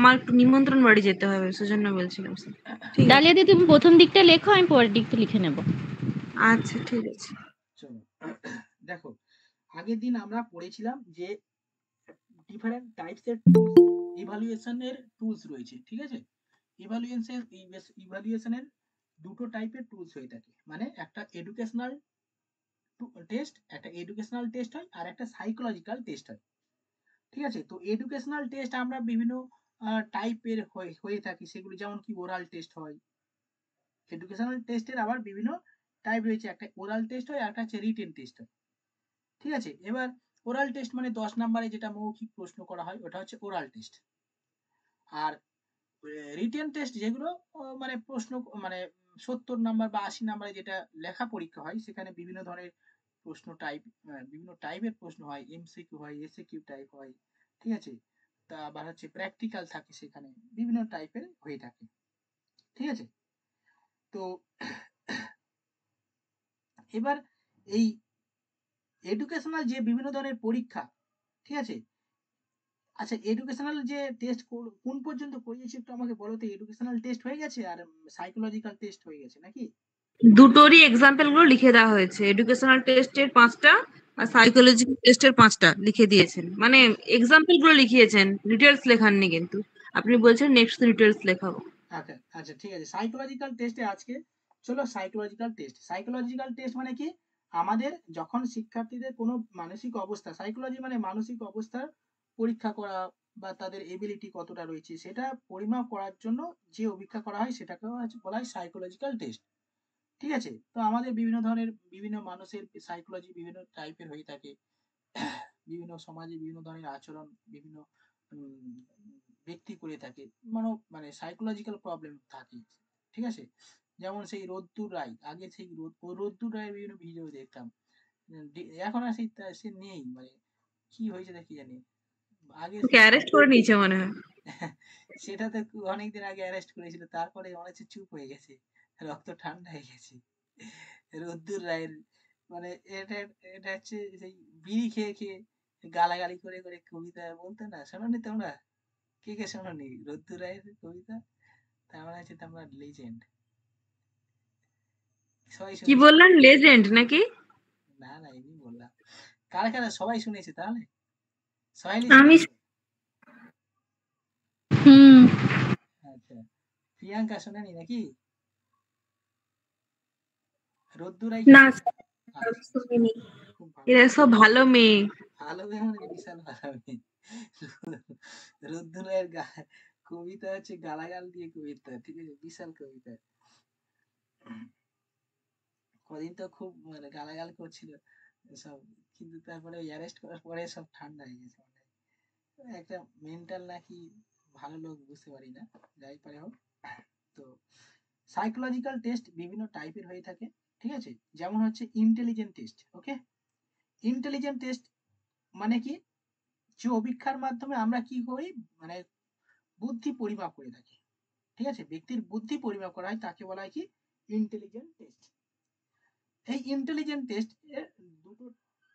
আমার একটু নিমন্ত্রণ বাড়ি যেতে হবে, সেজন্য বলছিলাম স্যার। ঠিক আছে ডালিয়া দি, তুমি প্রথম দিকটা লেখো, আমি পরের দিকটা লিখে নেব। আচ্ছা ঠিক আছে। চলো দেখো, আগের দিন আমরা পড়েছিলাম যে ডিফারেন্ট টাইপস এর ইভালুয়েশনের টুলস রয়েছে, ঠিক আছে। ইভালুয়েশনের দুটো টাইপের টুলস হয়ে থাকে, মানে একটা এডুকেশনাল টেস্ট হয় আর একটা সাইকোলজিক্যাল টেস্ট হয়, ঠিক আছে। তো এডুকেশনাল টেস্ট আমরা বিভিন্ন টাইপের হয়ে থাকে, সেগুলো যেমন কি ওরাল টেস্ট হয়। এডুকেশনাল টেস্টের আবার বিভিন্ন টাইপ রয়েছে, একটা ওরাল টেস্ট হয় আর একটা হচ্ছে রিটেন টেস্ট হয়, ঠিক আছে। এবার ওরাল টেস্ট মানে 10 নম্বরে যেটা মৌখিক প্রশ্ন করা হয় ওটা হচ্ছে oral test. Are written test যেগুলো মানে প্রশ্ন মানে 70 নাম্বার বা 80 নাম্বারে যেটা লেখা পরীক্ষা হয়, সেখানে বিভিন্ন ধরনের প্রশ্ন টাইপ, বিভিন্ন টাইপের প্রশ্ন হয়, এমসিকিউ হয়, এসএকিউ টাইপ হয়, ঠিক আছে। তা আবার হচ্ছে প্র্যাকটিক্যাল থাকে, সেখানে বিভিন্ন টাইপের হয়ে থাকে, ঠিক আছে। তো এবার এই এডুকেশনাল যে বিভিন্ন ধরনের পরীক্ষা, ঠিক আছে। আচ্ছা, এডুকেশনাল যে টেস্ট কোন পর্যন্ত করিয়েছি একটু আমাকে বলো তো। এডুকেশনাল টেস্ট হয়ে গেছে আর সাইকোলজিক্যাল টেস্ট হয়ে গেছে নাকি? দুটোরই এক্সাম্পল গুলো লিখে দেওয়া হয়েছে, এডুকেশনাল টেস্টের 5টা আর সাইকোলজিক্যাল টেস্টের 5টা লিখে দিয়েছেন, মানে এক্সাম্পল গুলো লিখিয়েছেন, ডিটেলস লেখাননি কিন্তু। আপনি বলছেন নেক্সট ডিটেলস লেখাবো। আচ্ছা আচ্ছা ঠিক আছে। সাইকোলজিক্যাল টেস্টে আজকে চলো সাইকোলজিক্যাল টেস্ট মানে কি, আমাদের যখন শিক্ষার্থীদের কোনো মানসিক অবস্থা, সাইকোলজি মানে মানসিক অবস্থার পরীক্ষা করা বা তাদের এবিলিটি কতটা রয়েছে সেটা পরিমাপ করার জন্য যে অপেক্ষা করা হয় সেটাকে বলা হয় সাইকোলজিক্যাল টেস্ট, ঠিক আছে। তো আমাদের বিভিন্ন ধরনের বিভিন্ন মানুষের সাইকোলজি বিভিন্ন টাইপের হয়ে থাকে, বিভিন্ন সমাজে বিভিন্ন ধরনের আচরণ বিভিন্ন ব্যক্তি করে থাকে, মানে সাইকোলজিক্যাল প্রবলেম থাকে, ঠিক আছে। যেমন সেই রোদ্দুর রায়, আগে সেই রোদ্দুর রায়ের বিভিন্ন ভিডিও দেখতাম, এখন আর সেই সে নেই, মানে কি হয়েছে দেখি জানি। আগে অ্যারেস্ট করে নিয়েছে মনে হয়। সেটা তো অনেকদিন আগে অ্যারেস্ট করেছিল, তারপরে অনেক চুপ হয়ে গেছে, রক্ত ঠান্ডা হয়ে গেছে। রোদ্দুর রায়ের মানে এটা এটা হচ্ছে সেই বিড়ি খেয়ে খেয়ে গালাগালি করে করে কবিতা বলতো না, শোনোনি তোমরা? কে কে শোনোনি রোদ্দুর রায়ের কবিতা? তার মানে হচ্ছে তোমরা লেজেন্ড, সবাই কি শুনেছে। বললেন, লেজেন্ড নাকি? না না, এমনি বললাম। কারা কারা সবাই শুনেছে তাহলে? সোহেলি আমি শুনেছে? হুম। আচ্ছা, প্রিয়াঙ্কা শোনেনি নাকি? রোদ্দুর রায় কি না আচ্ছা, শুনিনি, খুব ভালো। এরা সব ভালো মেয়ে। ভালো মেয়ে মানে বিশাল ভালো মেয়ে। রোদ্দুর রায়ের কবিতা হচ্ছে গালাগাল দিয়ে কবিতা, ঠিক আছে, বিশাল কবিতা। কদিন তো খুব মানে গালাগাল করছিল সব, কিন্তু তারপরে অ্যারেস্ট করার পরে সব ঠান্ডা হয়ে গেছে। একটা মেন্টাল নাকি ভালো লোক বুঝতে পারি না, যাই পারে হোক। তো সাইকোলজিক্যাল টেস্ট বিভিন্ন টাইপের হয়ে থাকে, ঠিক আছে। যেমন হচ্ছে ইন্টেলিজেন্ট টেস্ট, ওকে। ইন্টেলিজেন্ট টেস্ট মানে কি, যে অভিক্ষার মাধ্যমে আমরা কি করি, মানে বুদ্ধি পরিমাপ করে থাকি, ঠিক আছে। ব্যক্তির বুদ্ধি পরিমাপ করা হয়, তাকে বলা হয় কি ইন্টেলিজেন্ট টেস্ট। এই ইন্টেলিজেন্ট টেস্ট এর দুটো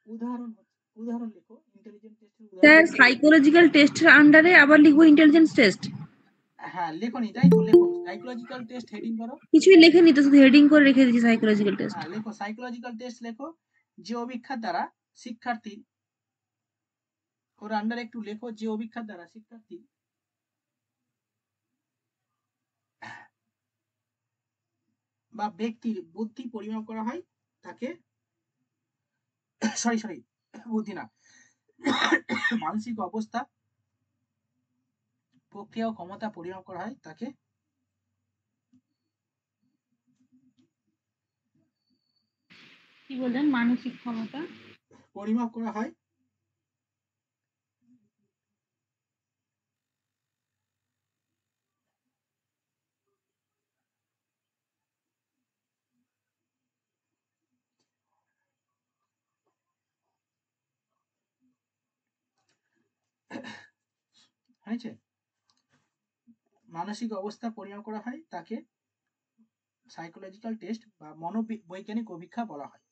উদাহরণ লেখো। ইন্টেলিজেন্ট টেস্টের উদাহরণ। সাইকোলজিক্যাল টেস্টের আন্ডারে আবার লিখবো ইন্টেলিজেন্স টেস্ট? হ্যাঁ লেখনি, তাই তো লেখো সাইকোলজিক্যাল টেস্ট হেডিং করো। কিছুই লেখেনি তো, শুধু হেডিং করে রেখে দিয়েছি সাইকোলজিক্যাল টেস্ট। হ্যাঁ লেখো সাইকোলজিক্যাল টেস্ট লেখো। যে অভিক্ষার দ্বারা শিক্ষার্থী, ওর আন্ডারে একটু লেখো, যে অভিক্ষার দ্বারা শিক্ষার্থী বা ব্যক্তির বুদ্ধি পরিমাপ করা হয় তাকে, সরি বুদ্ধি না, মানসিক অবস্থা, প্রক্রিয়া ও ক্ষমতা পরিমাপ করা হয় তাকে কি বললেন? মানসিক ক্ষমতা পরিমাপ করা হয় হয়েছে, মানসিক অবস্থা পরিমাপ করা হয় তাকে সাইকোলজিক্যাল টেস্ট বা মনোবৈজ্ঞানিক অভিক্ষা বলা হয়,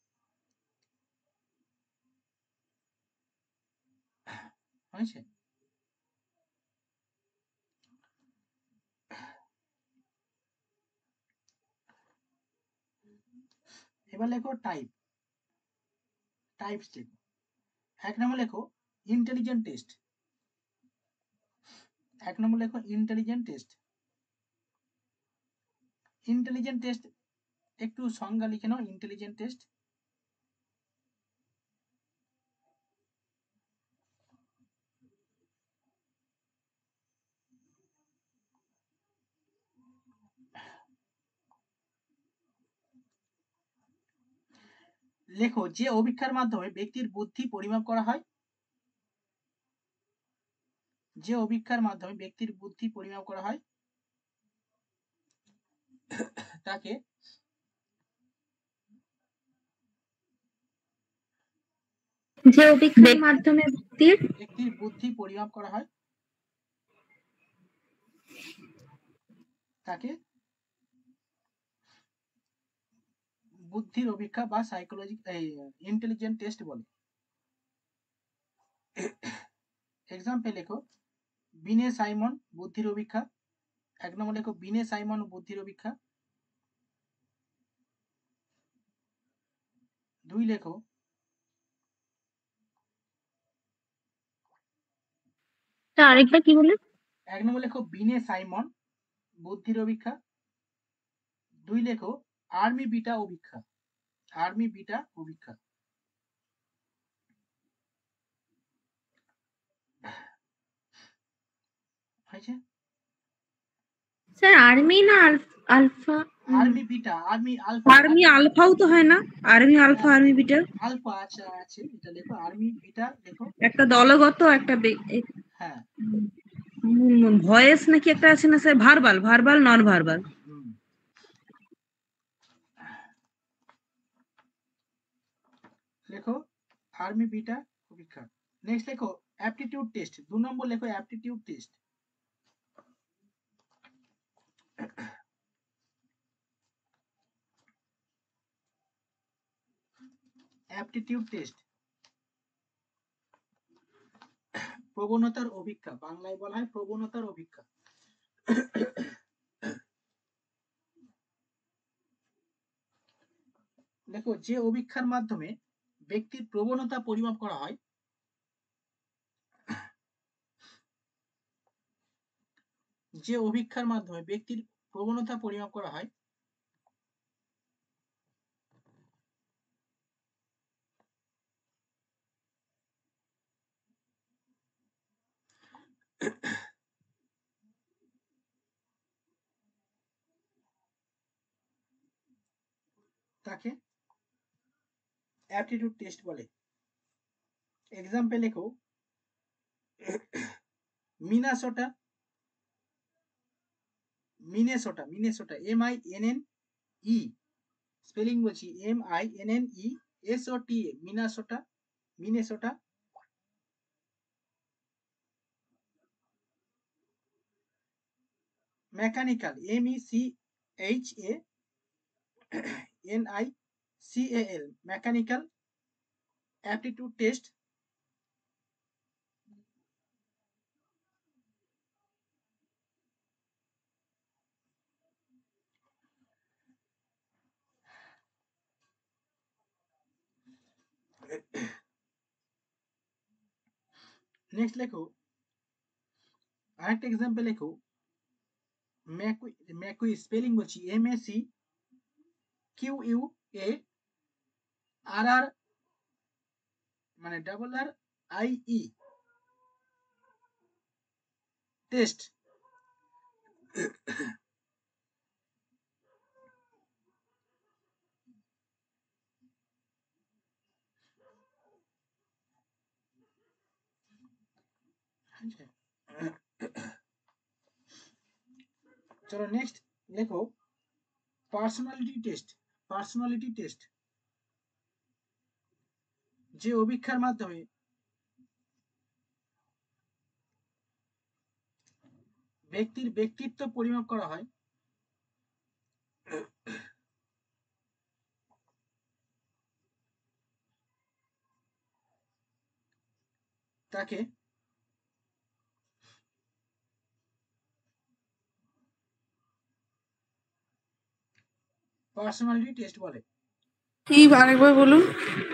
হয়েছে। এবার লেখো টাইপ, টাইপস লেখো। 1 নম্বর লেখো ইন্টেলিজেন্ট টেস্ট। 1 নম্বর লেখো ইন্টেলিজেন্ট টেস্ট। ইন্টেলিজেন্ট টেস্ট একটু সংজ্ঞা লিখে নাও। ইন্টেলিজেন্ট টেস্ট লেখো যে অভিক্ষার মাধ্যমে ব্যক্তির বুদ্ধি পরিমাপ করা হয়। যে অভিক্ষার মাধ্যমে ব্যক্তির বুদ্ধি পরিমাপ করা হয় তাকে যে অভিক্ষার মাধ্যমে ব্যক্তির বুদ্ধি পরিমাপ করা হয় তাকে বুদ্ধির অভিক্ষা বা সাইকোলজি ইন্টেলিজেন্ট টেস্ট বলে। এক্সাম্পল লেখো বিনে সাইমন বুদ্ধির অভিক্ষা। 1 নম্বর লেখো বিনে সাইমন বুদ্ধির অভিক্ষা। 2 লেখো আরেকবার কি বলে? 1 নম্বর লেখো বিনে সাইমন বুদ্ধির অভিক্ষা। 2 লেখো আর্মি বিটা অভিক্ষা। আর্মি বিটা অভিক্ষা। হয়েছে? স্যার আর্মি না Alpha? Army Beta, Army Alpha. Army আলফাও তো হয় না, Army Alpha Army Beta. Alpha আচ্ছা আছে, এটা লেখো আর্মি বিটা লেখো। একটা দলগত একটা হ্যাঁ ভয়েস নাকি একটা আছে না sir, verbal verbal non verbal. লেখো আর্মি বিটা অভিক্ষা। নেক্সট লেখো অ্যাপটিটিউড টেস্ট। 2 নম্বর লেখো অ্যাপটিটিউড টেস্ট। অ্যাপটিটিউড টেস্ট প্রবণতার অভিক্ষা, বাংলায় বলা হয় প্রবণতার অভিক্ষা। দেখো যে অভিক্ষার মাধ্যমে ব্যক্তির প্রবণতা পরিমাপ করা হয় যে অভিক্ষার মাধ্যমে ব্যক্তির প্রবণতা পরিমাপ করা হয় তাকে অ্যাপটিটিউড টেস্ট বলে। এক্সাম্পল লেখো Minnesota, Minnesota, Minnesota MINNE spelling বলছি MINNESOTA Minnesota, Minnesota. Mechanical MECHANICAL mechanical aptitude test next লেখো আরেকটা এক্সাম্পল লেখো ম্যাকুই স্পেলিং বলছি MACQUARR মানে RRIE টেস্ট। চলো নেক্সট লেখো পার্সোনালিটি টেস্ট। পার্সোনালিটি টেস্ট যে অভিক্ষার মাধ্যমে ব্যক্তির ব্যক্তিত্ব পরিমাপ করা হয় তাকে পার্সোনালিটি টেস্ট বলে। কি আরেকবার বলুন।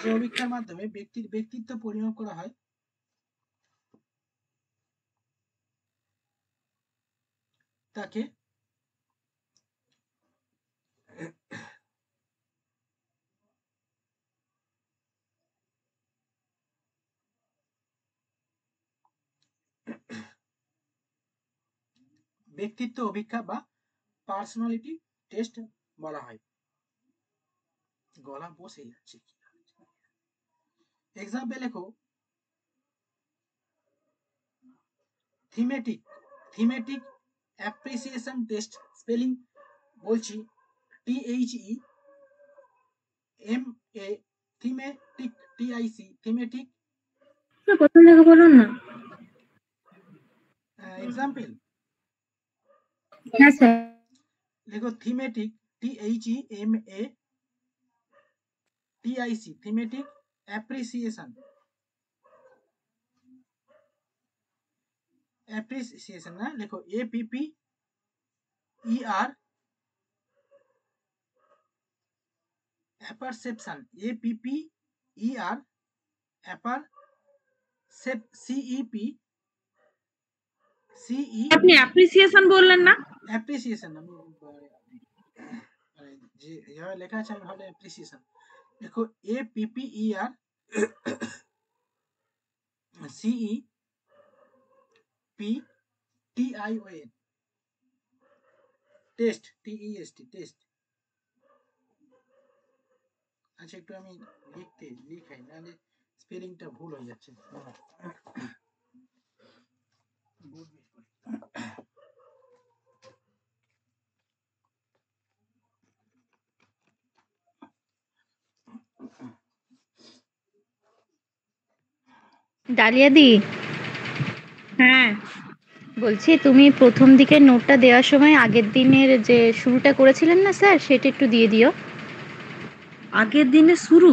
যে অভিক্ষার মাধ্যমে ব্যক্তির ব্যক্তিত্ব পরিমাপ করা হয় তাকে ব্যক্তিত্ব অভিক্ষা বা পার্সোনালিটি টেস্ট বলা হয়। গলা বসে যাচ্ছে। এক্সাম্পল লেখো, থিমেটিক অ্যাপ্রিসিয়েশন টেস্ট। স্পেলিং বলছি THEMA, থিমেটিক, TIC, থিমেটিক। প্রথম থেকে বলুন না। এক্সাম্পল হ্যাঁ স্যার। লেখো thematic, THEMA, TIC, thematic appreciation. Appreciation না, লেখো APPER, অ্যাপারসেপশন, APPER, আপনি অ্যাপ্রিসিয়েশন বললেন না? অ্যাপ্রিসিয়েশন আমি যে যেভাবে লেখা আছে আমি ভাবলাম অ্যাপ্রিসিয়েশন। দেখো APPER CEPTION, test, TEST, test. আচ্ছা একটু আমি লিখাই, নাহলে স্পেলিংটা ভুল হয়ে যাচ্ছে। ডালিয়া দি, হ্যাঁ, বলছি তুমি প্রথম দিকের নোটটা দেওয়ার সময় আগের দিনের যে শুরুটা করেছিলেন না স্যার, সেটা একটু দিয়ে দিও। আগের দিনে শুরু?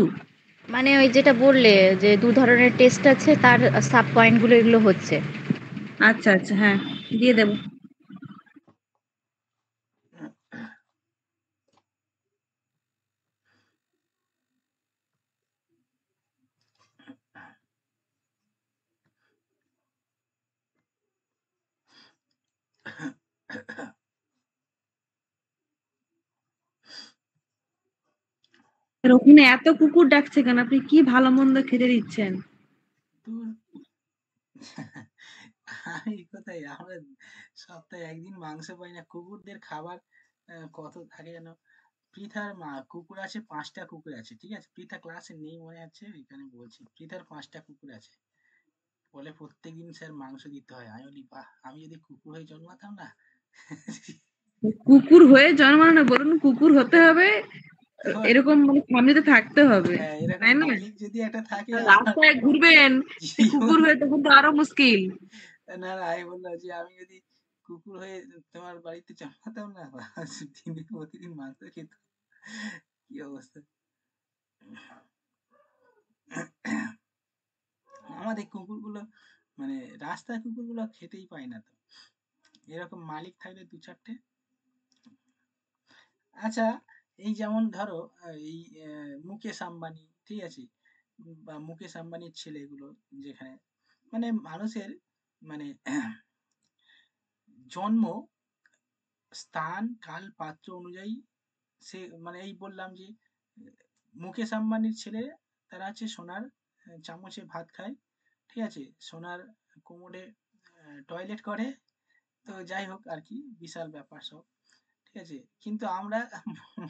মানে ওই যেটা বললে যে 2 ধরনের টেস্ট আছে, তার সাব পয়েন্টগুলো এগুলো হচ্ছে। আচ্ছা আচ্ছা, হ্যাঁ দিয়ে দেব। ওখানে এত কুকুর ডাকছে কেন? আপনি কি ভালো মন্দ খেতে দিচ্ছেন? আমি কোথায়, আমরা সপ্তাহে একদিন মাংস পাই না। কুকুরদের খাবার কত থাকে যেন। পৃথার কুকুর আছে, 5টা কুকুর আছে, ঠিক আছে। পৃথা ক্লাসে নেই মনে আছে, এখানে বলছি পৃথার 5টা কুকুর আছে। বলে প্রত্যেকদিন স্যার মাংস দিতে হয়। আমি বলি বাহ, আমি যদি কুকুর হয়ে জন্মাতাম না। কুকুর হয়ে জন্মানো না, বলুন কুকুর হতে হবে এরকম মানে ফ্যামিলিতে থাকতে হবে, এরকম তাই না? মালিক যদি একটা থাকে, রাস্তায় ঘুরবেন কুকুর হয়ে, তখন তো আরো মুশকিল। না না, আমি বললাম যে আমি যদি কুকুর হয়ে তোমার বাড়িতে জন্মাতাম না, দিনে প্রতিদিন মাংস খেত, কি অবস্থা। আমাদের কুকুরগুলো মানে রাস্তার কুকুরগুলো খেতেই পায় না তো, এরকম মালিক থাকলে 2-4টে। আচ্ছা, এই যেমন ধরো এই মুকেশ আম্বানি, ঠিক আছে, বা মুকেশ আম্বানির ছেলেগুলো, যেখানে মানে মানুষের মানে জন্ম স্থান, কাল, পাত্র অনুযায়ী সে মানে এই বললাম যে মুকেশ আম্বানির ছেলে, তারা আছে সোনার চামচে ভাত খায়, ঠিক আছে, সোনার কোমরে টয়লেট করে। তো যাই হোক আর কি, বিশাল ব্যাপার সব, ঠিক আছে। কিন্তু আমরা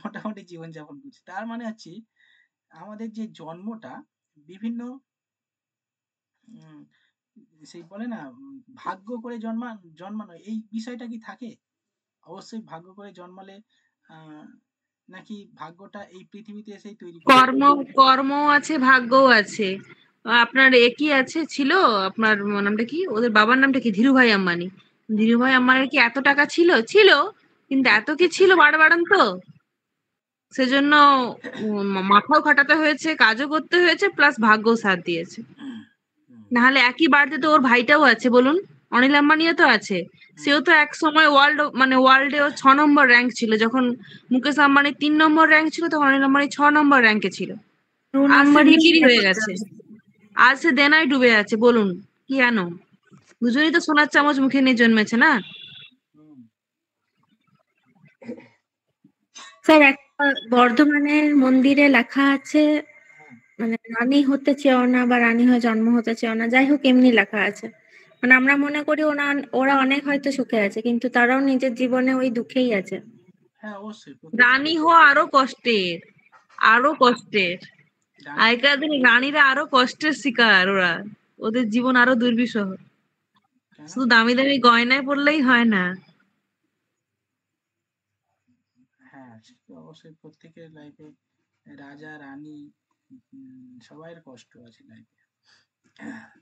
মোটামুটি জীবনযাপন করছি। তার মানে হচ্ছে আমাদের যে জন্মটা বিভিন্ন সেই বলে না ভাগ্য করে জন্মানো, এই বিষয়টা কি থাকে? অবশ্যই ভাগ্য করে জন্মালে নাকি ভাগ্যটা এই পৃথিবীতে এসেই তৈরি করে? কর্ম আছে, ভাগ্যও আছে। আপনার একই আছে, ছিল আপনার নামটা কি, ওদের বাবার নামটা কি, ধীরুভাই আম্বানি। ধীরুভাই আম্বানির কি এত টাকা ছিল? কিন্তু এত কি ছিল বাড়ান তো, সেজন্য মাথাও খাটাতে হয়েছে, কাজও করতে হয়েছে, প্লাস ভাগ্যও সাথ দিয়েছে। নাহলে একই বাড়িতে তো ওর ভাইটাও আছে, বলুন, অনিল আম্বানিও তো আছে। সেও তো এক সময় ওয়ার্ল্ডে ও 6 নম্বর র্যাঙ্ক ছিল, যখন মুকেশ আম্বানি 3 নম্বর র্যাঙ্ক ছিল তখন অনিল আম্বানি 6 নম্বর র্যাঙ্কে ছিল। 2 আজ সে নাম্বারই ভিখিরি হয়ে করতে গেছে, হবে। আজ সে দেনায় ডুবে আছে। বলুন কেন? দুজনেই তো সোনার চামচ মুখে নিয়ে জন্মেছে না? হুম, স্যার একটা বর্ধমানের মন্দিরে লেখা আছে হ্যাঁ মানে রানী হতে চেও না বা রানী হয়ে জন্ম হতে চেও না, যাই হোক এমনি লেখা আছে। মানে আমরা মনে করি ওরা অনেক হয়তো সুখে আছে, কিন্তু তারাও নিজের জীবনে ওই দুঃখেই আছে। হ্যাঁ অবশ্যই প্রত্যেক রানী হওয়া আরো কষ্টের, আরো কষ্টের। রানী আগেকার দিনে রানীরা আরো কষ্টের শিকার, ওরা ওদের জীবন আরো দুর্বিষহ। কেন শুধু দামি দামি গয়নায় পড়লেই হয় না। হ্যাঁ সে তো অবশ্যই প্রত্যেকের লাইফে রাজা রানী সবাইয়ের কষ্ট আছে লাইফে।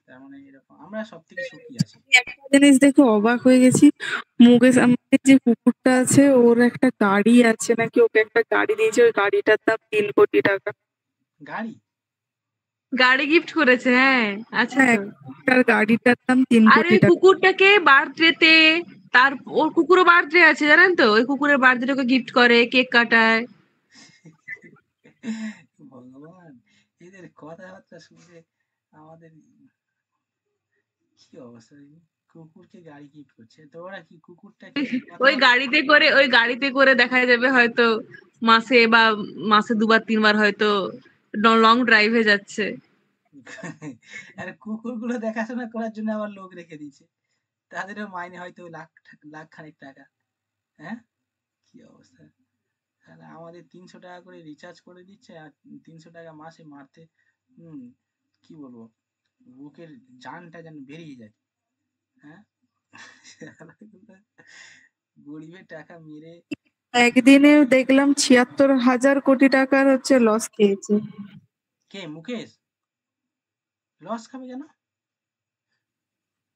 তার মানে এরকম আমরা সব থেকে সুখী আছি। একটা জিনিস দেখে অবাক হয়ে গেছি, মুকেশ আম্বানির যে কুকুরটা আছে ওর একটা গাড়ি আছে নাকি, ওকে একটা গাড়ি দিয়েছে, ওই গাড়িটার দাম 3 কোটি টাকা। গাড়ি গাড়ি গিফট করেছে, হ্যাঁ আচ্ছা হ্যাঁ, তো। তার গাড়িটার দাম তিন আর কোটি ওই টাকা কুকুরটাকে বার্থডেতে, তার ওর কুকুরও বার্থডে আছে জানেন তো, ওই কুকুরের বার্থডে ওকে গিফট করে, কেক কাটায়। ভগবান, এদের কথাবার্তা শুনলে আমাদের কি অবস্থা দেখি। কুকুরকে গাড়ি গিফট করছে তো ওরা কি কুকুরটাকে ওই কথাবার্তা গাড়িতে করে দেখা যাবে হয়তো মাসে 2 বার 3 বার হয়তো লং ড্রাইভে যাচ্ছে। আর কুকুরগুলো দেখাশোনা করার জন্য আবার লোক রেখে দিয়েছে, তাদেরও মাইনে হয়তো লাখ খানেক টাকা। হ্যাঁ কি অবস্থা। তাহলে আমাদের 300 টাকা করে রিচার্জ করে দিচ্ছে আর 300 টাকা মাসে মারতে কি বলবো, বুকের জানটা যেন বেরিয়ে যায়। হ্যাঁ গরিবের টাকা মেরে। একদিনে দেখলাম 76,000 কোটি টাকার হচ্ছে লস খেয়েছে। কে মুকেশ লস খাবে কেন?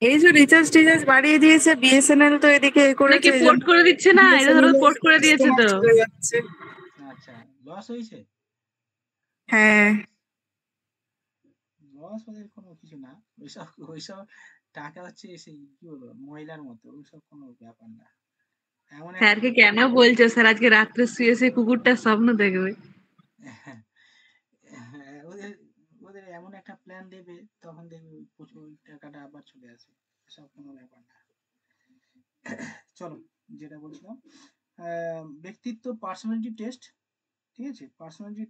এই যে রিচার্জ বাড়িয়ে দিয়েছে, বিএসএনএল তো এদিকে নাকি করেছে, এই পোর্ট জন্য করে দিচ্ছে না, এটা ধরো বিএসএনএল পোর্ট করে দিয়েছে কাস্টমার তো। চলে যাচ্ছে। আচ্ছা লস হয়েছে। হ্যাঁ, লস ওদের কোনো কিছু না, ওইসব টাকা হচ্ছে সেই কি বলবো ময়লার মতো, ওইসব কোনো ব্যাপার না। এমন একটা স্যারকে কেন বলছো? স্যার আজকে রাত্রে শুয়ে শুয়ে কুকুরটার স্বপ্ন দেখবে। হ্যাঁ, ওদের ওদের এমন একটা প্ল্যান দেবে, তখন দেখবে প্রচুর টাকাটা আবার চলে আসবে। সব কোনো ব্যাপার না। চলো যেটা বলছিলাম, ব্যক্তিত্ব পার্সোনালিটি টেস্ট, ঠিক আছে? পার্সোনালিটি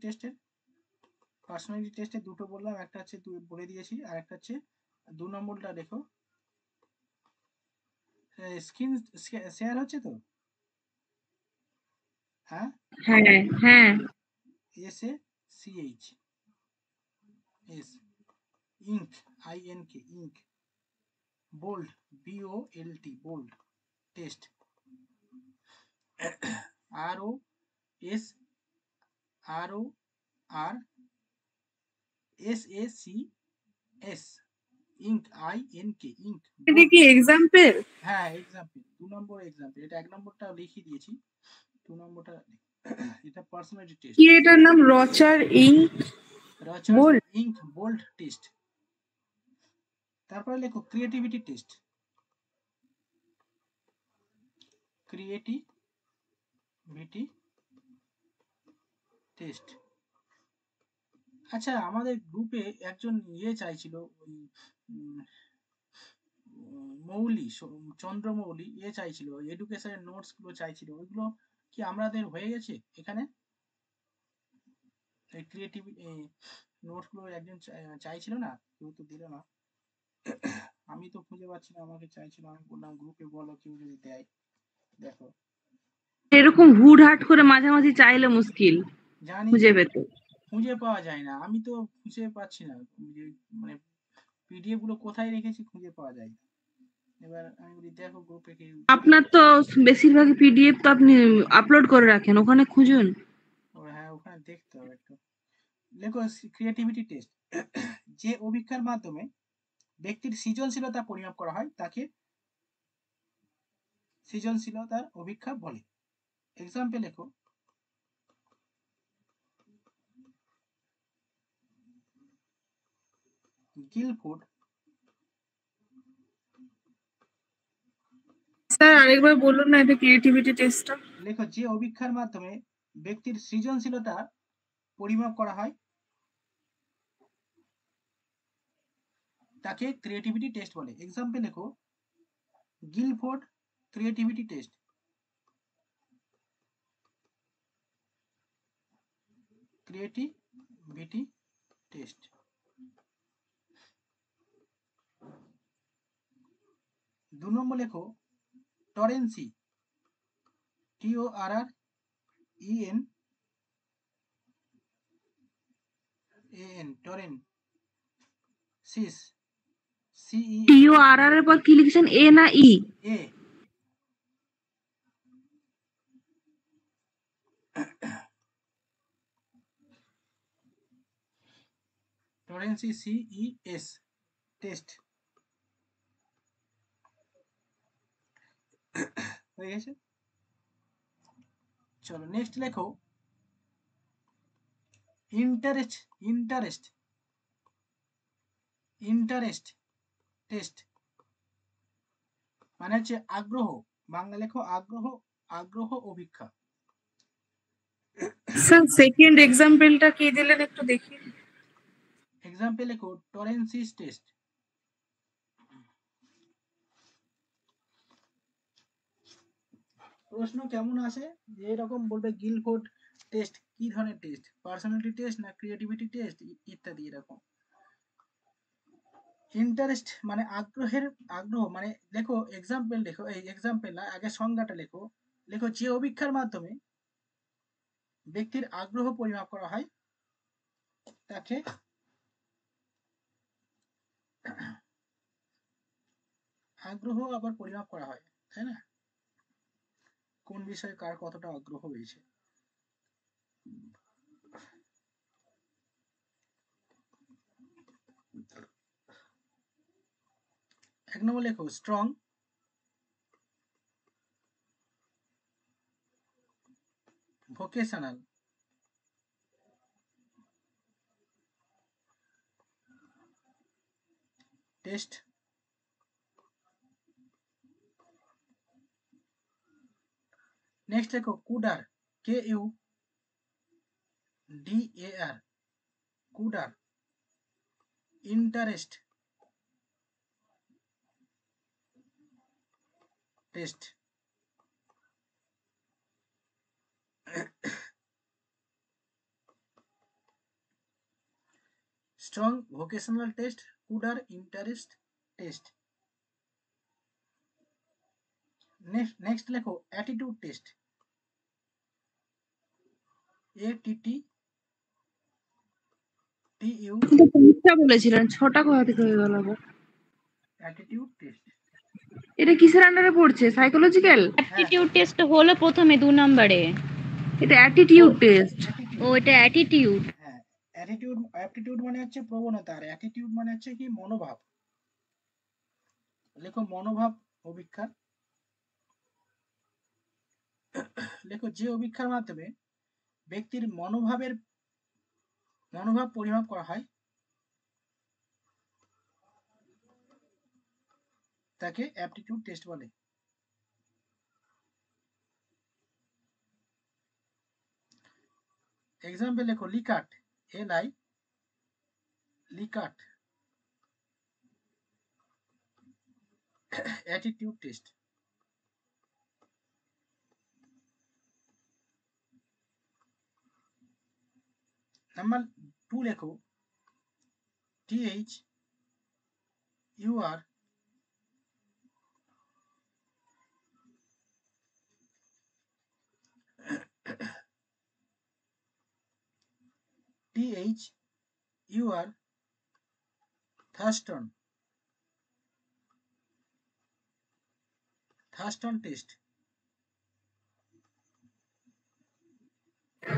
টেস্টে দুটো বললাম, একটা হচ্ছে তুই বলে দিয়েছি, আর একটা হচ্ছে 2 নম্বরটা দেখো। স্ক্রিন শেয়ার হচ্ছে তো? হ্যাঁ হ্যাঁ হ্যাঁ। SACH S, ink INK ink, bold BOLT bold test, ROS RORSACS ink INK ink এটা বোল্ড। কি এক্সাম্পল? হ্যাঁ এক্সাম্পল, 2 নম্বর এক্সাম্পল। এটা 1 নম্বরটা লিখিয়ে দিয়েছি, 2 নম্বরটা এটা পার্সোনালিটি টেস্ট। কি এটার নাম? Rorschach ink Rorschach's blot. Ink blot test. তারপরে লেখো ক্রিয়েটিভিটি টেস্ট, ক্রিয়েটিভিটি টেস্ট। আচ্ছা আমাদের গ্রুপে একজন চাইছিল, ওই চন্দ্রমৌলি চাইছিল এডুকেশনের নোটস গুলো চাইছিল, ওইগুলো কি আমাদের হয়ে গেছে এখানে? এই ক্রিয়েটিভ নোটস গুলো একজন চাইছিল না, কেউ তো দিল না। আমি তো খুঁজে পাচ্ছি না, আমাকে চাইছিল, আমি বললাম গ্রুপে বলো কেউ যদি দেয়। দেখো এরকম হুটহাট করে মাঝামাঝি চাইলে মুশকিল জানি তো, খুঁজে পেতে। খুঁজে পাওয়া যায় না, আমি তো খুঁজে পাচ্ছি না, মানে পিডিএফ গুলো কোথায় রেখেছি খুঁজে পাওয়া যায় না। এবার আমি বলি দেখো গ্রুপে কেউ। আপনার তো বেশিরভাগ পিডিএফ তো আপনি আপলোড করে রাখেন, ওখানে খুঁজুন। হ্যাঁ ওখানে দেখতে হবে একটু। লেখো ক্রিয়েটিভিটি টেস্ট, যে অভিজ্ঞতার মাধ্যমে ব্যক্তির সৃজনশীলতা পরিমাপ করা হয় তাকে সৃজনশীলতার অভিক্ষা বলে। এক্সাম্পল লেখো, গিলফোর্ড স্যার আরেকবার বলুন না এটা ক্রিয়েটিভিটি টেস্টটা। লেখো যে অভিক্ষার মাধ্যমে ব্যক্তির সৃজনশীলতা পরিমাপ করা হয় তাকে ক্রিয়েটিভিটি টেস্ট বলে। এক্সাম্পল লেখো Guilford creativity test. Creativity test. 2 নম্বর লেখো টরেন্সি TORREN টরেনসিস CE TORR এর পর কি লিখেছেন, এ না ই? A টরেন্সি CES টেস্ট হয়ে গেছে। চলো নেক্সট লেখো ইন্টারেস্ট টেস্ট মানে হচ্ছে আগ্রহ। বাংলা লেখো আগ্রহ অভিক্ষা। স্যার সেকেন্ড এক্সাম্পলটা কি দিলেন একটু দেখি। এক্সাম্পল লেখো টরেন্সিস টেস্ট। প্রশ্ন কেমন আসে যে এরকম বলবে গিলফোর্ড টেস্ট কি ধরনের টেস্ট, পার্সোনালিটি টেস্ট না ক্রিয়েটিভিটি টেস্ট ইত্যাদি এরকম। ইন্টারেস্ট মানে আগ্রহ মানে লেখো এক্সাম্পল লেখো, এই এক্সাম্পল না আগে সংজ্ঞাটা লেখো। লেখো যে অভিক্ষার মাধ্যমে ব্যক্তির আগ্রহ পরিমাপ করা হয় তাকে আগ্রহ আবার পরিমাপ করা হয়, তাই না? কোন বিষয়ে কার কতটা আগ্রহ হয়েছে। এক নম্বর লেখো স্ট্রং ভোকেশনাল টেস্ট। নেক্সট লেখো Kuder KUDAR Kuder interest test. Strong vocational test, Kuder interest test. Next লেখো অ্যাটিটিউড টেস্ট ATTTU বলেছিলেন 6টা কোথা থেকে হয়ে গেল? অ্যাটিটিউড টেস্ট এটা কিসের আন্ডারে পড়ছে? সাইকোলজিক্যাল? অ্যাপটিটিউড টেস্ট হলো প্রথমে 2 নম্বরে। এটা অ্যাটিটিউড টেস্ট। ও এটা অ্যাটিটিউড। হ্যাঁ অ্যাপটিটিউড মানে হচ্ছে প্রবণতা, আর অ্যাটিটিউড মানে হচ্ছে কি মনোভাব। লেখো মনোভাব অভিক্ষা। লেখো যে অভিক্ষার মাধ্যমে ব্যক্তির মনোভাব পরিমাপ করা হয় তাকে অ্যাপটিটিউড টেস্ট বলে। এক্সাম্পল লেখো লিকার্ট লিকার্ট অ্যাটিটিউড টেস্ট। নাম্বার 2 লেখো THUR থার্স্টন টেস্ট।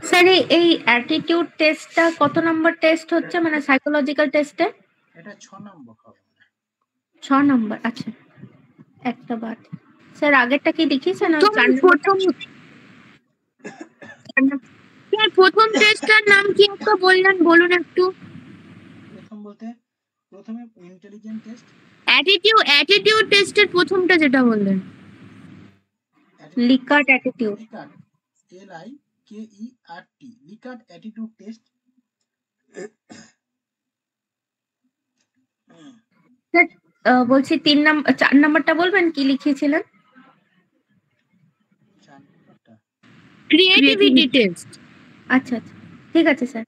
স্যার এই অ্যাটিটিউড টেস্টটা কত নম্বর টেস্ট হচ্ছে, মানে সাইকোলজিক্যাল টেস্টে? এটা 6 নম্বর হবে। 6 নম্বর, আচ্ছা একটা বাদ। স্যার আগেরটা কি দেখিয়েছেন? প্রথম টেস্টটার নাম কি একটা বললেন, বলুন একটু। প্রথম বলতে প্রথমে ইন্টেলিজেন্ট টেস্ট। অ্যাটিটিউড টেস্টের প্রথমটা যেটা বললেন Likert attitude. Likert, LIKERT, Likert attitude test. Sir বলছি 4 নাম্বারটা বলবেন কি লিখিয়েছিলেন? 4 নম্বরটা ক্রিয়েটিভিটি টেস্ট। আচ্ছা আচ্ছা, ঠিক আছে স্যার।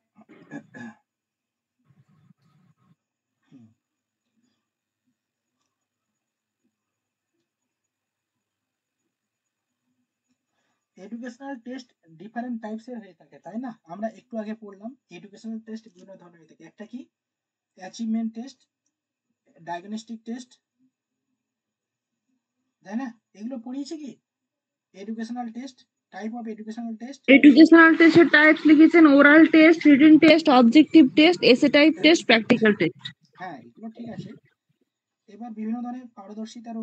এডুকেশনাল টেস্ট ডিফারেন্ট টাইপসের হয়ে থাকে, তাই না? আমরা একটু আগে পড়লাম এডুকেশনাল টেস্ট বিভিন্ন ধরনের হয়ে থাকে। একটা কি অ্যাচিভমেন্ট টেস্ট, ডায়াগনস্টিক টেস্ট, তাই না? এগুলো পড়িয়েছে কি educational test, type of educational test. Educational টেস্টের টাইপস লিখেছেন oral test, written test, objective test, এসে টাইপ টেস্ট, প্র্যাকটিক্যাল টেস্ট। হ্যাঁ, এগুলো ঠিক আছে। এবার বিভিন্ন ধরনের পারদর্শিতার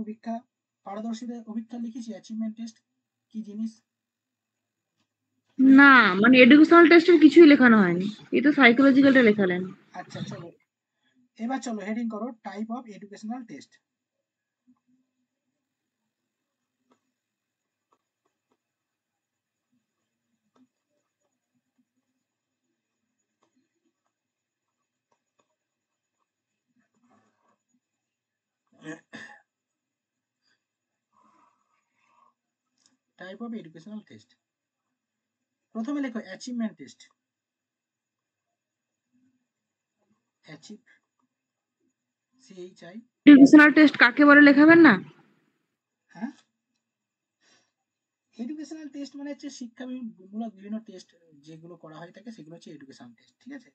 অভিজ্ঞতা লিখেছি। অ্যাচিভমেন্ট টেস্ট কি জিনিস? না, মানে এডুকেশনাল টেস্টের কিছুই লেখানো হয়নি, এই তো সাইকোলজিক্যালটা লেখালেন। আচ্ছা চলো, এবার চলো হেডিং করো type of educational test. Type of educational test, প্রথমে লেখো achievement test. Achieve, CHI। Educational test কাকে বলে লেখাবেন না? হ্যাঁ, এডুকেশনাল টেস্ট মানে হচ্ছে শিক্ষামূলক বিভিন্ন টেস্ট যেগুলো করা হয় থাকে সেগুলো হচ্ছে এডুকেশনাল টেস্ট, ঠিক আছে?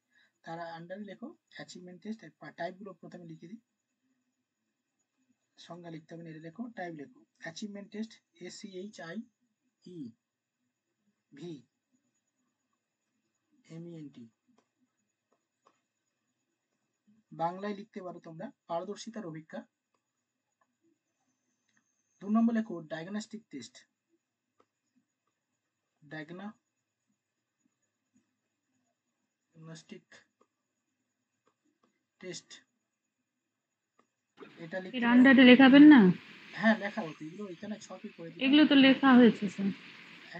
তারা আন্ডারে লেখো অ্যাচিভমেন্ট টেস্ট। টাইপগুলো প্রথমে লিখে দিই, সংজ্ঞা লিখতে হবে না, এটা লেখো, টাইপ লেখো। অ্যাচিভমেন্ট টেস্ট ACHIEVMENT, বাংলায় লিখতে পারো তোমরা, পারদর্শিতার অভিজ্ঞতা। 2 নম্বর লেখো ডায়াগনস্টিক টেস্ট, ডায়াগনস্টিক টেস্ট, এটা লিখতে এর পারো। আন্ডারে লেখাবেন না? হ্যাঁ, লেখা হতো, এগুলো এখানে ছকে করে দিলাম। এগুলো তো লেখা হয়েছে স্যার।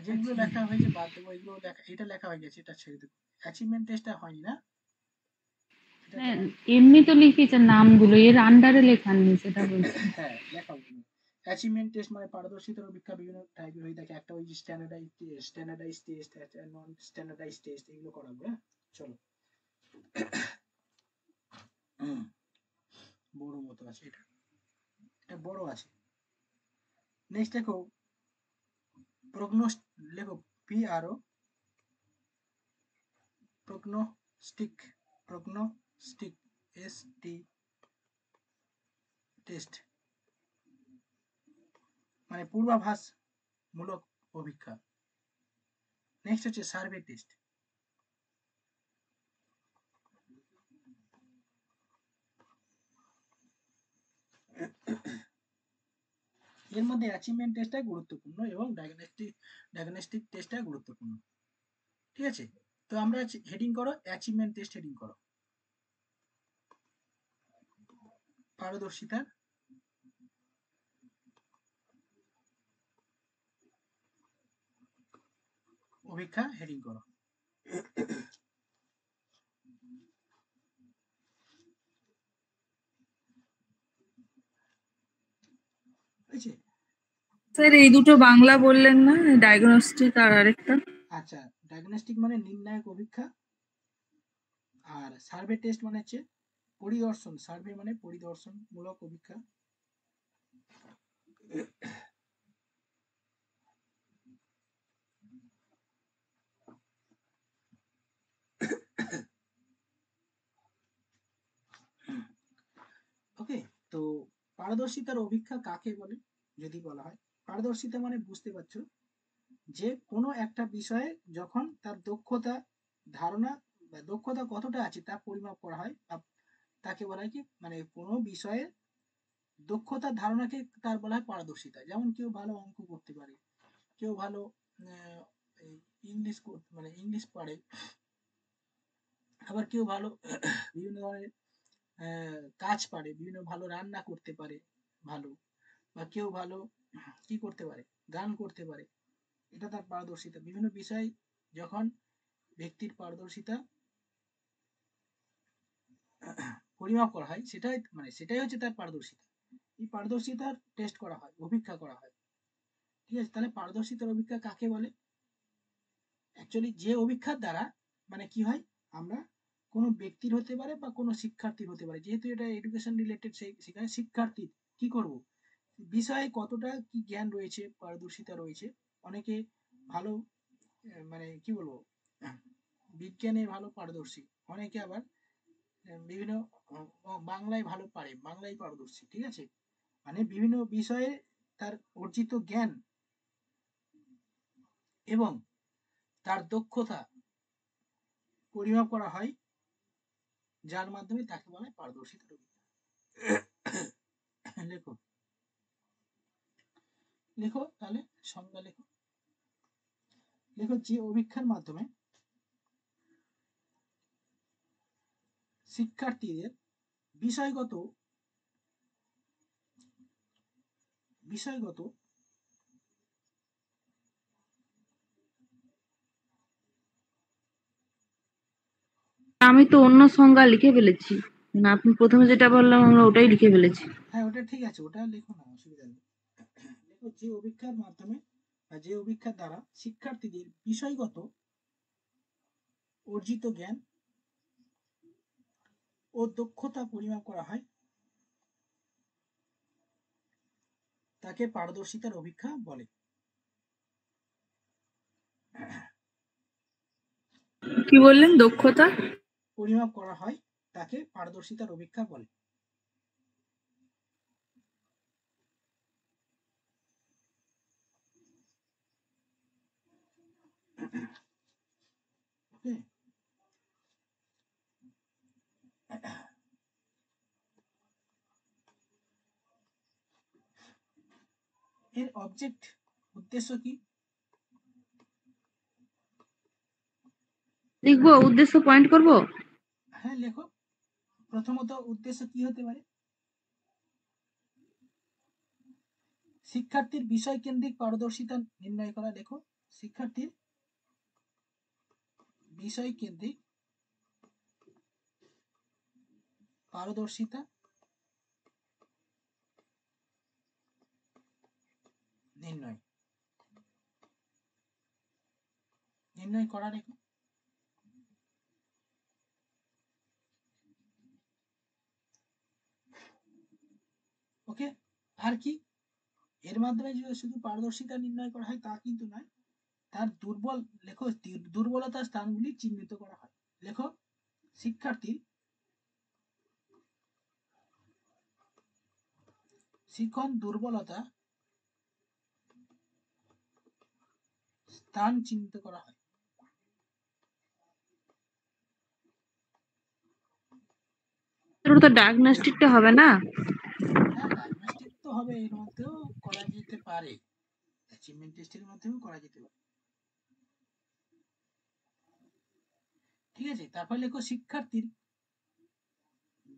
যেগুলো লেখা হয়েছে বাদ দেবো, এগুলো এটা লেখা হয়ে গেছে, এটা ছেড়ে দেবো। অ্যাচিভমেন্ট টেস্টটা হয়নি না? হ্যাঁ, এমনি তো লিখেছেন নামগুলো, এর আন্ডারে লেখাননি সেটা বলছি। হ্যাঁ, লেখা হয়নি। অ্যাচিভমেন্ট টেস্ট মানে পারদর্শিতার অভিজ্ঞতা বিভিন্ন টাইপের হয়ে থাকে। একটা ওই স্ট্যান্ডার্ডাইজ টেস্ট, নন স্ট্যান্ডার্ডাইজ টেস্ট, এগুলো করাবো। হ্যাঁ, চলো। বড় মতো আছে, এটা বড় আছে। নেক্সট দেখো লেখো PRO, প্রগনোস্টিক ST টেস্ট মানে পূর্বাভাস মূলক অভিজ্ঞতা। নেক্সট হচ্ছে সার্ভে টেস্ট। এর মধ্যে অ্যাচিভমেন্ট টেস্টটা গুরুত্বপূর্ণ এবং ডায়াগনস্টিক টেস্টটা গুরুত্বপূর্ণ, ঠিক আছে? তো আমরা হেডিং করো অ্যাচিভমেন্ট টেস্ট, হেডিং করো পারদর্শিতার অভিজ্ঞতা, হেডিং করো। স্যার এই দুটো বাংলা বললেন না, ডায়াগনস্টিক আর আরেকটা? আচ্ছা, ডায়াগনস্টিক মানে নির্ণায়ক অভিজ্ঞতা, আর সার্ভে টেস্ট মানে হচ্ছে পরিদর্শন। সার্ভে মানে পরিদর্শনমূলক অভিজ্ঞতা। ওকে, তো পারদর্শিতার অভিজ্ঞতা কাকে বলে যদি বলা হয়, পারদর্শিতা মানে বুঝতে পারছো যে কোনো একটা বিষয়ে যখন তার দক্ষতা ধারণা বা দক্ষতা কতটা আছে তা পরিমাপ করা হয়, তাকে বলা হয় কি, মানে কোনো বিষয়ে দক্ষতার ধারণাকে তার বলা হয় পারদর্শিতা। যেমন কেউ ভালো অঙ্ক করতে পারে, কেউ ভালো ইংলিশ পারে, আবার কেউ ভালো বিভিন্ন ধরনের কাজ পারে, বিভিন্ন ভালো রান্না করতে পারে ভালো, বা কেউ ভালো কি করতে পারে, গান করতে পারে, এটা তার পারদর্শিতা। বিভিন্ন বিষয় যখন ব্যক্তির পারদর্শিতা পরিমাপ করা হয়, সেটাই হচ্ছে তার পারদর্শিতা। এই পারদর্শিতার টেস্ট করা হয়, অপেক্ষা করা হয়। ঠিক আছে, তাহলে পারদর্শিতার অপেক্ষা কাকে বলে? অ্যাকচুয়ালি যে অভিক্ষার দ্বারা কি হয়, আমরা কোনো ব্যক্তির হতে পারে বা কোনো শিক্ষার্থীর হতে পারে, যেহেতু এটা এডুকেশন রিলেটেড, সেখানে শিক্ষার্থীর কি করব, বিষয়ে কতটা কি জ্ঞান রয়েছে, পারদর্শিতা রয়েছে। অনেকে ভালো কি বলবো, বিজ্ঞানে ভালো পারদর্শী, অনেকে আবার বিভিন্ন বাংলায় ভালো পারে, বাংলায় পারদর্শী। ঠিক আছে, বিভিন্ন বিষয়ে তার অর্জিত জ্ঞান এবং তার দক্ষতা পরিমাপ করা হয়, যার মাধ্যমে তাকে বলা হয় পারদর্শিতার অভিজ্ঞতা। লেখো লেখো তাহলে সংজ্ঞা লেখো। লেখো, যে অভিক্ষার মাধ্যমে শিক্ষার্থীদের বিষয়গত আমি তো অন্য সংজ্ঞা লিখে ফেলেছি, আপনি প্রথমে যেটা বললাম আমরা ওটাই লিখে ফেলেছি। হ্যাঁ, ওটা ঠিক আছে, ওটা লেখো না, অসুবিধা নেই। লেখো, যে অভিক্ষার মাধ্যমে যে অভিক্ষার দ্বারা শিক্ষার্থীদের বিষয়গত অর্জিত জ্ঞান ও দক্ষতা পরিমাপ করা হয়, তাকে পারদর্শিতার অভিক্ষা বলে। কি বললেন? দক্ষতা পরিমাপ করা হয়, তাকে পারদর্শিতার অভিক্ষা বলে। এর অবজেক্ট, উদ্দেশ্য কি? লিখবো উদ্দেশ্য, পয়েন্ট করব? হ্যাঁ, লেখো। প্রথমত উদ্দেশ্য কি হতে পারে? শিক্ষার্থীর বিষয় কেন্দ্রিক পারদর্শিতা নির্ণয় করা। লেখো, শিক্ষার্থীর বিষয় কেন্দ্রিক পারদর্শিতা নির্ণয় করা। লেখো, ওকে। আর কি? এর মাধ্যমে যে শুধু পারদর্শিতা নির্ণয় করা হয় তা কিন্তু নয়, তার দুর্বলতার স্থানগুলি চিহ্নিত করা হয়। লেখো, শিক্ষার্থীর শিক্ষণ দুর্বলতা স্থান চিহ্নিত করা হয়। তো ডায়াগনস্টিকটা হবে না? হ্যাঁ, ডায়াগনস্টিক তো হবে, এর মধ্যেও করা যেতে পারে, অ্যাচিভমেন্ট টেস্টের মাধ্যমেও করা যেতে পারে। ঠিক আছে, তারপর লেখো, শিক্ষার্থীর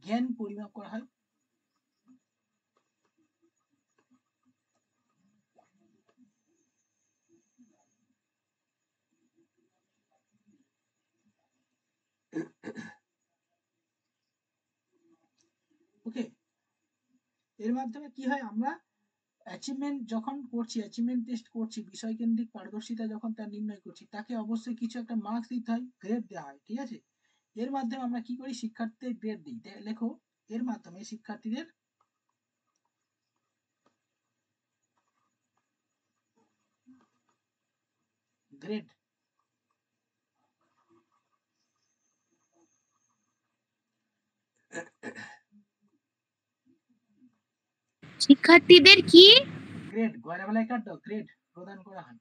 জ্ঞান পরিমাপ করা হয়। ওকে, এর মাধ্যমে কি হয়, আমরা অ্যাচিভমেন্ট যখন করছি, অ্যাচিভমেন্ট টেস্ট করছি, বিষয় কেন্দ্রিক পারদর্শিতা যখন তার নির্ণয় করছি, তাকে অবশ্যই কিছু একটা মার্কস দিতে হয়, গ্রেড দেওয়া হয়। ঠিক আছে, এর মাধ্যমে আমরা কি করি, শিক্ষার্থীদের গ্রেড দিই। লেখো, এর মাধ্যমে শিক্ষার্থীদের গ্রেড শিক্ষার্থীদের কি গ্রেড গয়রাবেলায় কাট দাও, গ্রেড প্রদান করা হয়।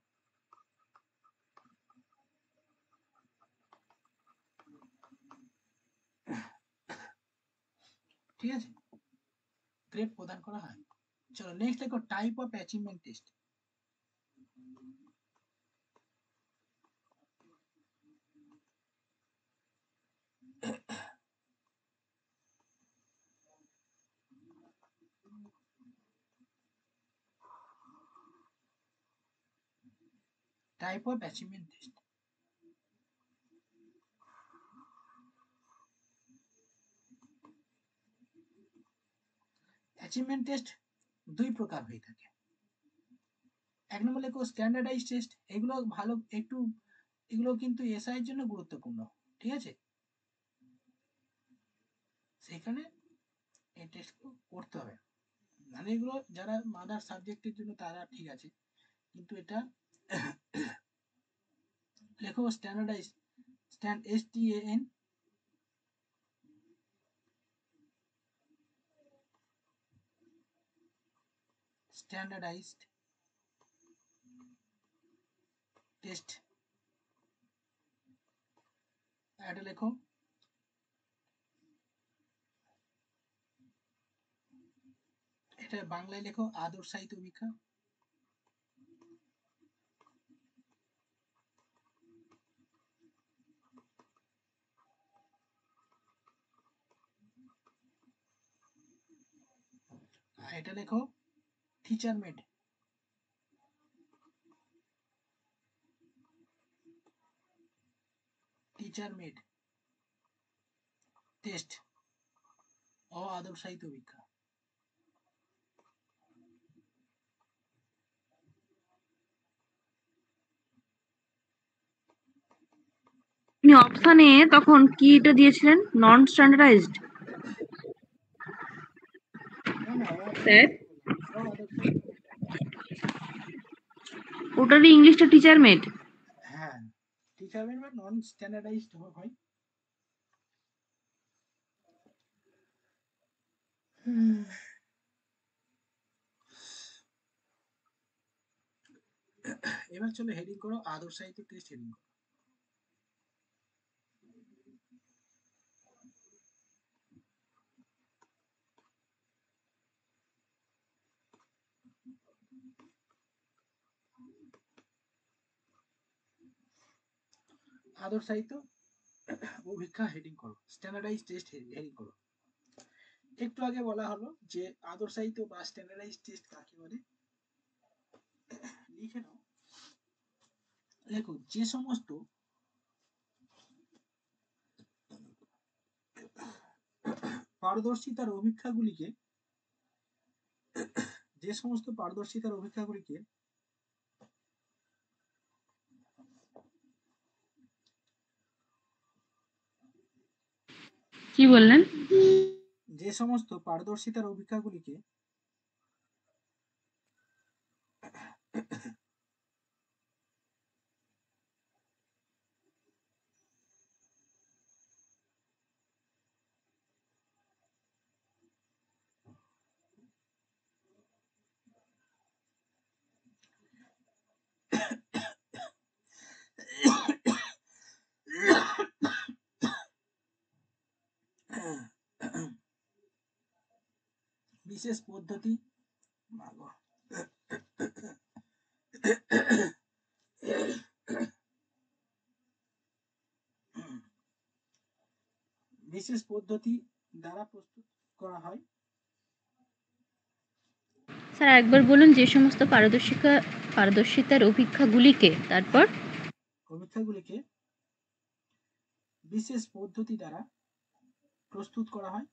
ঠিক আছে, গ্রেড প্রদান করা হয়। চলো নেক্সট লেখো, type of achievement test. Type of achievement test. Achievement test দুই প্রকার হয়ে থাকে। এক নম্বর লেখো স্ট্যান্ডার্ডাইজ টেস্ট। এগুলো ভালো একটু, এগুলো কিন্তু এসআই এর জন্য গুরুত্বপূর্ণ, ঠিক আছে? সেখানে এই টেস্ট করতে হবে, মানে এগুলো যারা মাদার সাবজেক্টের জন্য তারা ঠিক আছে, কিন্তু এটা লেখো স্ট্যান্ডার্ডাইজ, STAN স্ট্যান্ডার্ডাইজড টেস্ট। এটা লেখো এটা বাংলায় লেখো আদর্শায়িত পরীক্ষা। এটা লেখো teacher made. Teacher made test অআদর্শায়িত পরীক্ষা। আপনি অপশানে তখন কিটা দিয়েছিলেন? নন স্ট্যান্ডার্ডাইজড স্যার, ওটারই ইংলিশটা টিচার মেড। হ্যাঁ, টিচার মেড বা নন স্ট্যান্ডার্ডাইজড হয়। এবার চলো হেডিং করো আদর্শায়িত টেস্ট। হেডিং করো আদর্শায়িত পরীক্ষা। হেডিং করো স্ট্যান্ডার্ডাইজ টেস্ট। হেডিং করো। একটু আগে বলা হলো যে আদর্শায়িত বা স্ট্যান্ডার্ডাইজ টেস্ট কাকে বলে, লিখে নাও। লেখো যে সমস্ত পারদর্শিতার অভিক্ষাগুলিকে, যে সমস্ত পারদর্শিতার অভিক্ষাগুলিকে কি বললেন? যে সমস্ত পারদর্শিতার অভিক্ষাগুলিকে বিশেষ পদ্ধতি বিশেষ পদ্ধতি দ্বারা প্রস্তুত করা হয়। স্যার একবার বলুন যে সমস্ত পারদর্শিতার অভিক্ষাগুলিকে, তারপর অভিক্ষাগুলিকে বিশেষ পদ্ধতি দ্বারা প্রস্তুত করা হয়।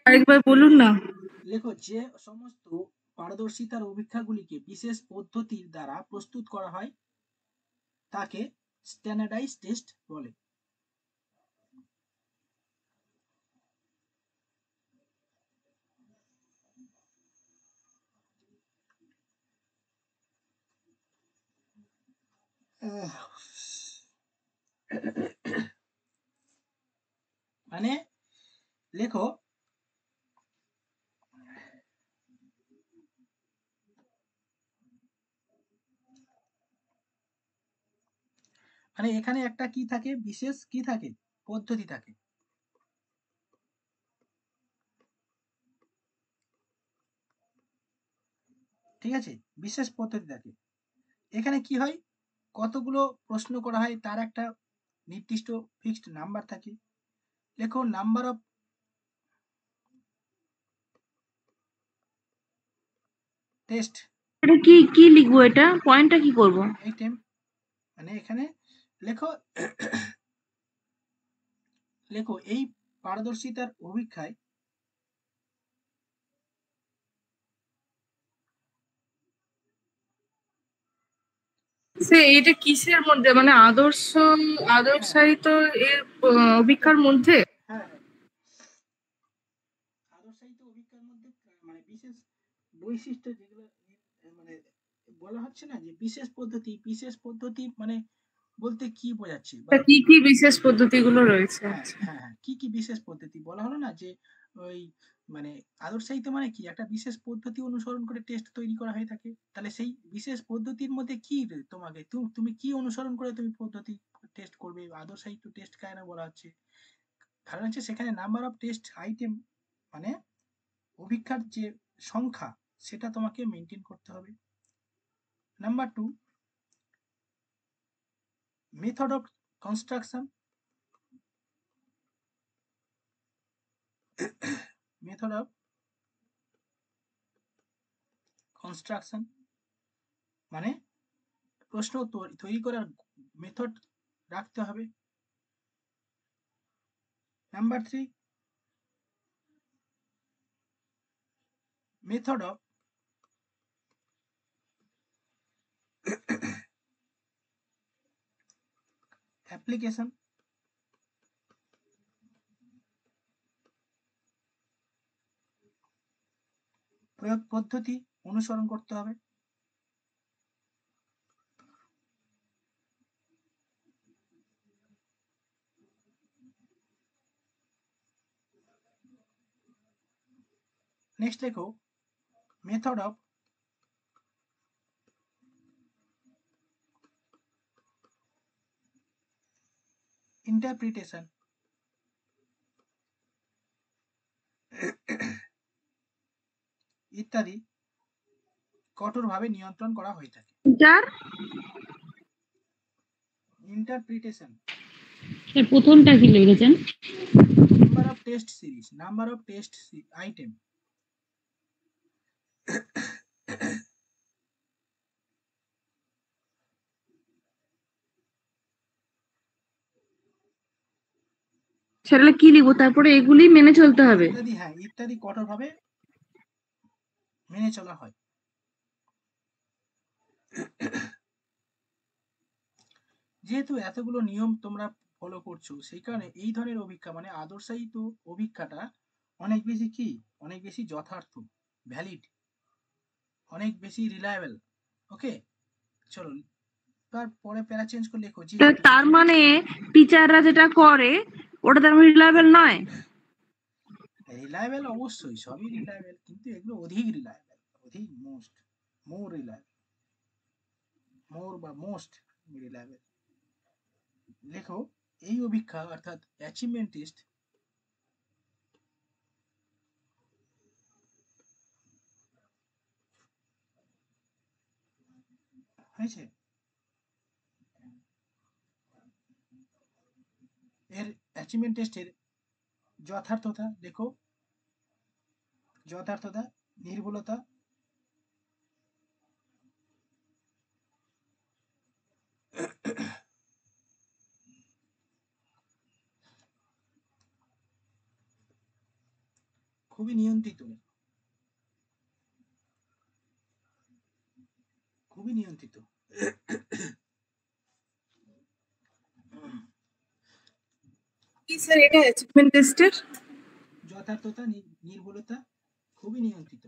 আরেকবার বলুন না। লেখো যে সমস্ত পারদর্শিতার অভিক্ষাগুলিকে বিশেষ পদ্ধতির দ্বারা প্রস্তুত করা হয় তাকে স্ট্যান্ডার্ডাইজ টেস্ট বলে। মানে লেখো মানে এখানে একটা কি থাকে, বিশেষ কি থাকে, পদ্ধতি থাকে। ঠিক আছে, বিশেষ পদ্ধতি থাকে। এখানে কি হয়, কতগুলো প্রশ্ন করা হয় তার একটা নির্দিষ্ট ফিক্সড নাম্বার থাকে। লেখো নাম্বার অফ টেস্ট এটা কি কি লিখবো, এটা পয়েন্টটা কি করব? আইটেম, মানে এখানে লেখো লেখো এই পারদর্শিতার অভিক্ষায় এটা কিসের মধ্যে, মানে আদর্শায়িত এর অভিক্ষার মধ্যে? হ্যাঁ আদর্শায়িত অভিক্ষার মধ্যে মানে বিশেষ বৈশিষ্ট্য যেগুলো মানে বলা হচ্ছে না যে বিশেষ পদ্ধতি মানে বলতে কি বোঝাচ্ছে, বা কি কি বিশেষ পদ্ধতিগুলো রয়েছে? হ্যাঁ হ্যাঁ হ্যাঁ কি কি বিশেষ পদ্ধতি বলা হলো না, যে ওই মানে আদর্শায়িত মানে কি, একটা বিশেষ পদ্ধতি অনুসরণ করে টেস্ট তৈরি করা হয়ে থাকে। তাহলে সেই বিশেষ পদ্ধতির মধ্যে কি তোমাকে তুমি কি অনুসরণ করে তুমি পদ্ধতি টেস্ট করবে, আদর্শায়িত টেস্ট কেন বলা হচ্ছে, কারণ হচ্ছে সেখানে নাম্বার অফ টেস্ট আইটেম মানে অভিক্ষার যে সংখ্যা সেটা তোমাকে মেনটেন করতে হবে। Number 2, method of construction, method of construction মানে প্রশ্ন তৈরি করার মেথড রাখতে হবে। নাম্বার 3, মেথড অফ অ্যাপ্লিকেশন, প্রয়োগ পদ্ধতি অনুসরণ করতে হবে। নেক্সট লেখো মেথড অফ ইন্টারপ্রিটেশন, ইত্যাদি কঠোরভাবে নিয়ন্ত্রণ করা হয়ে থাকে। ইন্টারপ্রিটেশন প্রথমটা কি লিখেছেন? Number of test series, number of test item, সেটা কি লিখবো, তারপরে এগুলি মেনে চলতে হবে। ইত্যাদি, হ্যাঁ ইত্যাদি কঠোরভাবে মেনে চলা হয়। যেহেতু এতগুলো নিয়ম তোমরা ফলো করছো, সেই কারণে এই ধরনের অভিক্ষা মানে আদর্শায়িত অভিক্ষাটা অনেক বেশি কি, অনেক বেশি যথার্থ, ভ্যালিড, অনেক বেশি রিলায়েবল। ওকে চলো তারপরে প্যারা চেঞ্জ করে লেখো যে তার মানে টিচাররা যেটা করে ওটা তার রিলায়েবল নয়। রিলায়েবল অবশ্যই সবই রিলায়েবল, কিন্তু এগুলো অধিক রিলায়েবল, অধিক মোর রিলায়েবল, মোর বা মোস্ট রিলায়েবল। লেখো এই অভিক্ষা অর্থাৎ অ্যাচিভমেন্ট টেস্ট হয়েছে, এর অ্যাচিভমেন্ট টেস্টের যথার্থতা লেখো, যথার্থতা, নির্ভুলতা, খুবই নিয়ন্ত্রিত, খুবই নিয়ন্ত্রিত। কি স্যার এটা অ্যাচিভমেন্ট টেস্টের? যথার্থতা, নির্ভুলতা, খুবই নিয়ন্ত্রিত।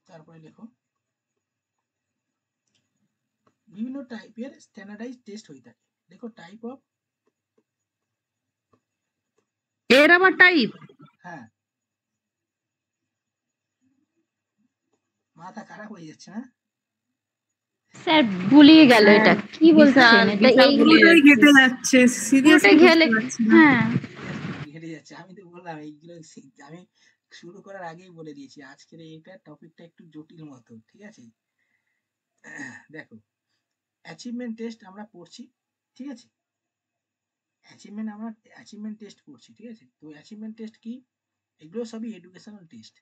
তারপরে লেখো বিভিন্ন টাইপের স্ট্যান্ডার্ডাইজ টেস্ট হয়ে থাকে। দেখো টাইপ অফ, এর আবার টাইপ? হ্যাঁ মাথা খারাপ হয়ে যাচ্ছে না, স্যার গুলিয়ে গেল, হ্যাঁ এটা কি বলছেন? বিশাল এটা বিশাল এই গুলিয়ে পুরোটাই যাচ্ছে। ঘেটে যাচ্ছে, পুরোটাই সিরিয়াসলি ঘেলে, বুঝতে পারছি না। হ্যাঁ ঘেটে যাচ্ছে। আমি তো বললাম এইগুলো আমি শুরু করার আগেই বলে দিয়েছি আজকের এইটা টপিকটা একটু জটিল মতো, ঠিক আছে? দেখো, অ্যাচিভমেন্ট টেস্ট আমরা পড়ছি, ঠিক আছে? অ্যাচিভমেন্ট টেস্ট পড়ছি, ঠিক আছে? তো অ্যাচিভমেন্ট টেস্ট কি? এগুলো সবই এডুকেশনাল টেস্ট।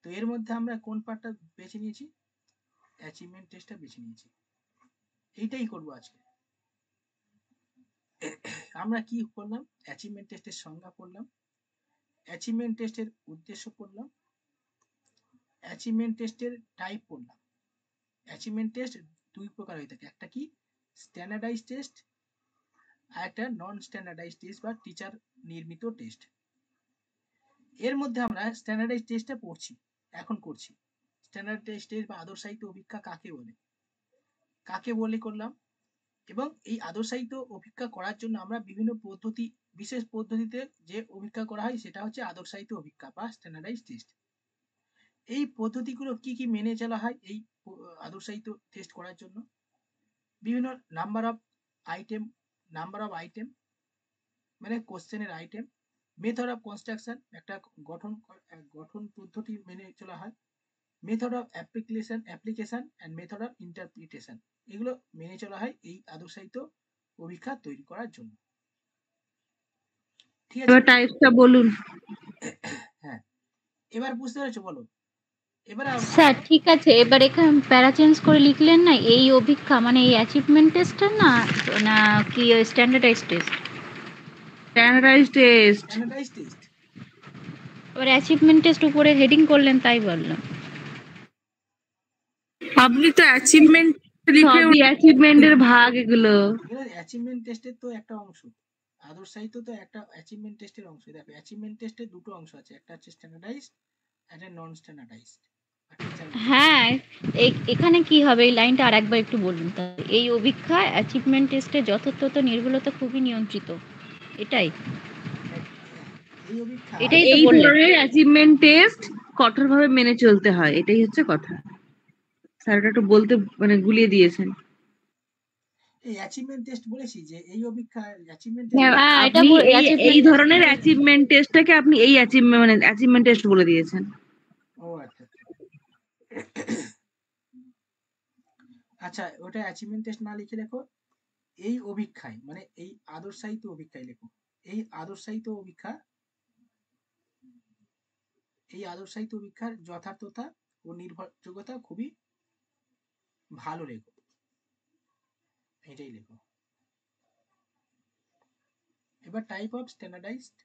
তো এর মধ্যে আমরা কোন পার্টটা বেছে নিয়েছি? অ্যাচিভমেন্ট টেস্টটা বেছে নিয়েছি। এইটাই করবো আজকে। আমরা কি করলাম? অ্যাচিভমেন্ট টেস্টের সংজ্ঞা পড়লাম, অ্যাচিভমেন্ট টেস্টের উদ্দেশ্য পড়লাম, অ্যাচিভমেন্ট টেস্টের টাইপ পড়লাম। অ্যাচিভমেন্ট টেস্ট দুই প্রকার হয়ে থাকে, একটা কি স্ট্যান্ডার্ডাইজ টেস্ট আর একটা নন স্ট্যান্ডার্ডাইজ টেস্ট বা টিচার নির্মিত টেস্ট। এর মধ্যে আমরা স্ট্যান্ডার্ডাইজ টেস্টটা পড়ছি, এখন করছি। স্ট্যান্ডার্ডাইজ টেস্ট বা আদর্শায়িত অভিজ্ঞা কাকে বলে, কাকে বলে করলাম, এবং এই আদর্শায়িত অভিজ্ঞা করার জন্য আমরা বিভিন্ন পদ্ধতি, বিশেষ পদ্ধতিতে যে অভিজ্ঞা করা হয় সেটা হচ্ছে আদর্শায়িত অভিজ্ঞা বা স্ট্যান্ডার্ডাইজ টেস্ট। এই পদ্ধতিগুলো কি কি মেনে চলা হয় এই আদর্শায়িত টেস্ট করার জন্য? বিভিন্ন নাম্বার অফ আইটেম মানে কোশ্চেনের আইটেম, মেথড অফ কনস্ট্রাকশন একটা গঠন পদ্ধতি মেনে চলা হয়, method of application and method of interpretation, এগুলো মেনে চলা হয় এই আদর্শায়িত অভিজ্ঞা তৈরি করার জন্য, ঠিক আছে? এবার টাইপসটা বলুন। হ্যাঁ, এবার বুঝতে পেরেছো? বলো এবার। স্যার ঠিক আছে, এবার এখানে প্যারা চেঞ্জ করে লিখলেন না, এই অভিজ্ঞা মানে এই অ্যাচিভমেন্ট টেস্টটা না, না কি standardise test? Standardise test. Standardise test. এবার অ্যাচিভমেন্ট টেস্ট উপরে হেডিং করলেন তাই বললাম। আপনি তো অ্যাচিভমেন্ট লিখে সবই অ্যাচিভমেন্টের ভাগ এগুলো। এগুলো অ্যাচিভমেন্ট টেস্টের তো একটা অংশ, আদর্শায়িত তো একটা অ্যাচিভমেন্ট টেস্টের অংশ। দেখো অ্যাচিভমেন্ট টেস্টের দুটো অংশ আছে, একটা হচ্ছে স্ট্যান্ডার্ডাইজড, একটা নন স্ট্যান্ডার্ডাইজড। হ্যাঁ, এখানে কি হবে এই লাইনটা আর একবার একটু বলুন তো। এই অভিজ্ঞা অ্যাচিভমেন্ট টেস্টে যথার্থত নির্ভুলতা খুবই নিয়ন্ত্রিত, এটাই এই অভিজ্ঞা এটাই তো এই বললেন। ধরনের অ্যাচিভমেন্ট টেস্ট কঠোরভাবে মেনে চলতে হয়, এটাই হচ্ছে কথা। স্যারটা একটু বলতে মানে গুলিয়ে দিয়েছেন। এই অ্যাচিভমেন্ট টেস্ট বলেছি যে এই অভিজ্ঞা অ্যাচিভমেন্ট হ্যাঁ, হ্যাঁ, এটা আপনি এই এই অ্যাচিভমেন্ট ধরনের অ্যাচিভমেন্ট টেস্টটাকে আপনি এই অ্যাচিভমেন্ট টেস্ট বলে দিয়েছেন। ও আচ্ছা আচ্ছা, ওটা অ্যাচিভমেন্ট টেস্ট না লিখে লেখো এই অভিজ্ঞায়, মানে এই আদর্শায়িত অভিজ্ঞায় লেখো। এই আদর্শায়িত অভিজ্ঞার যথার্থতা ও নির্ভরযোগ্যতা খুবই ভালো লেখো, এটাই লেখো। এবার টাইপ অফ স্ট্যান্ডার্ডাইজড,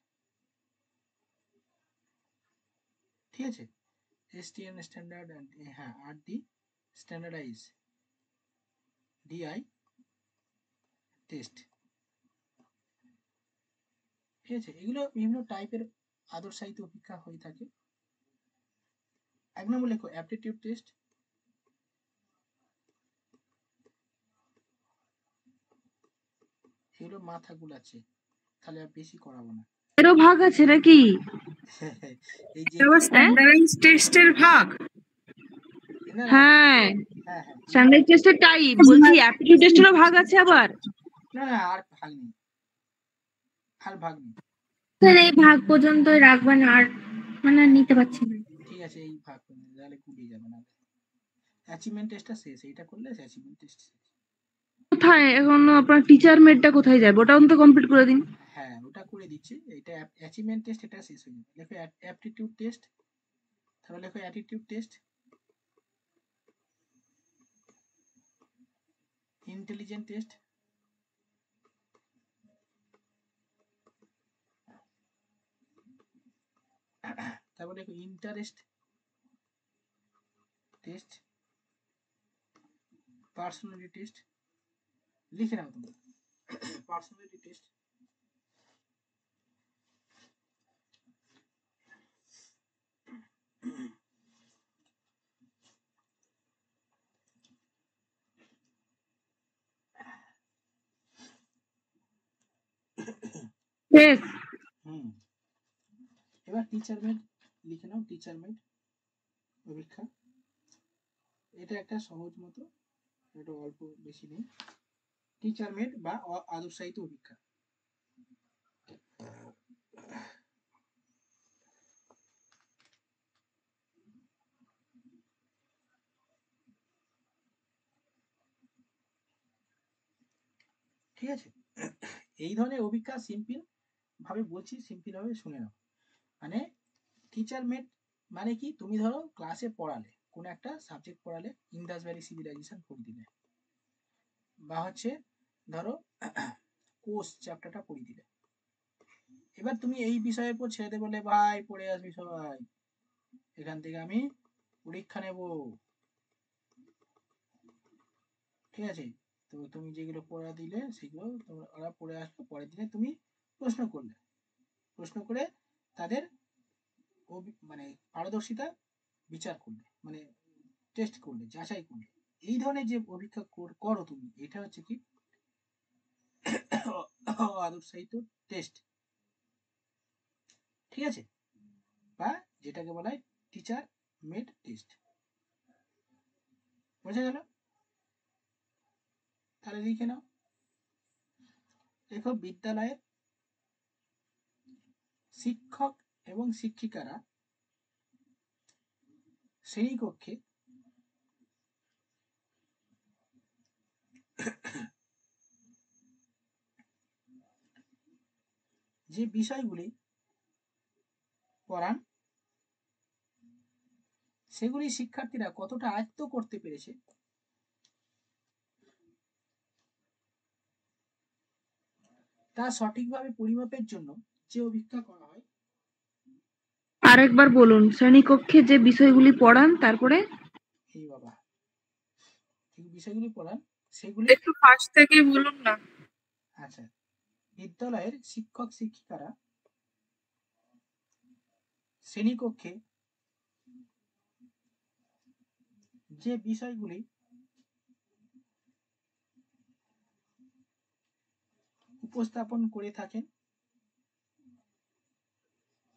ঠিক আছে? STN স্ট্যান্ডার্ড, হ্যাঁ, আর ডি স্ট্যান্ডার্ডাইজ DI টেস্ট, ঠিক আছে? এগুলো বিভিন্ন টাইপের আদর্শায়িত অভিজ্ঞা হয়ে থাকে। এক নম্বর লেখো অ্যাপটিটিউড টেস্ট। এগুলো মাথা গুলাচ্ছে, তাহলে আর বেশি করাবো না। এরও ভাগ আছে নাকি? এই যে আবার স্ট্যান্ডার্ডাইজ টেস্টের ভাগ। না, হ্যাঁ, হ্যাঁ স্ট্যান্ডার্ড টেস্টের টাইপ বলছি, অ্যাপটিটিউড টেস্টেরও ভাগ আছে আবার। না, আর ভাগ নেই, আর ভাগ নেই। স্যার এই ভাগ পর্যন্তই রাখবেন, আর মানে নিতে পারছি না। ঠিক আছে, এই ভাগ তাহলে গুলিয়ে যাবে না। অ্যাচিভমেন্ট টেস্টটা শেষ, এইটা করলে অ্যাচিভমেন্ট টেস্ট শেষ। কোথায় এখন আপনার টিচার মেটটা কোথায় যাবে? ওটাও তো কমপ্লিট করে দিন। হ্যাঁ, ওটা করে দিচ্ছি। এটা অ্যাচিভমেন্ট টেস্ট, এটা শেষ হয়ে যাবে। লেখো অ্যাপটিটিউড টেস্ট, তারপর লেখো অ্যাটিটিউড টেস্ট, ইন্টেলিজেন্ট টেস্ট, তারপর লেখো ইন্টারেস্ট টেস্ট, পার্সোনালিটি টেস্ট। লিখে নাও তোমরা পার্সোনালিটি টেস্ট, শেষ। এবার টিচার মেট লিখে নাও। টিচার মেট অভিজ্ঞা, এটা একটা সহজ মতো এটা অল্প বেশি নেই। টিচার মেড বা আদর্শায়িত অভিক্ষা। ঠিক আছে, এই ধরনের অভিক্ষা সিম্পল ভাবে বলছি, সিম্পল ভাবে শুনে নাও। মানে টিচার মেড মানে কি, তুমি ধরো ক্লাসে পড়ালে, কোন একটা সাবজেক্ট পড়ালে, ইন্দাস ভ্যালি সিভিলাইজেশন পড়ে দিলে, বা হচ্ছে ধরো কোর্স চ্যাপ্টারটা পড়ে দিলে। এবার তুমি এই বিষয়ের উপর ছেড়ে বলে ভাই পড়ে আসবি সবাই, এখান থেকে আমি পরীক্ষা নেব, ঠিক আছে। তো তুমি যেগুলো পড়া দিলে সেগুলো ওরা পড়ে আসবে, পরের দিনে তুমি প্রশ্ন করলে, প্রশ্ন করে তাদের মানে পারদর্শিতা বিচার করলে, মানে টেস্ট করলে, যাচাই করলে। এই ধরনের যে অভিক্ষা করো তুমি, এটা হচ্ছে কি আদর্শায়িত টেস্ট, ঠিক আছে, বা যেটাকে বলা হয় টিচার মেড টেস্ট। বোঝা গেল? তাহলে লিখে নাও। দেখো, বিদ্যালয়ের শিক্ষক এবং শিক্ষিকারা শ্রেণীকক্ষে যে বিষয়গুলি পড়ান সেগুলি শিক্ষার্থীরা কতটা আয়ত্ত করতে পেরেছে তা সঠিকভাবে পরিমাপের জন্য যে অভিক্ষা করা হয়। আরেকবার বলুন, শ্রেণীকক্ষে যে বিষয়গুলি পড়ান, তারপরে এই বাবা, যে বিষয়গুলি পড়ান সেগুলি একটু ফার্স্ট থেকে বলুন না। আচ্ছা, বিদ্যালয়ের শিক্ষক শিক্ষিকারা শ্রেণীকক্ষে যে বিষয়গুলি উপস্থাপন করে থাকেন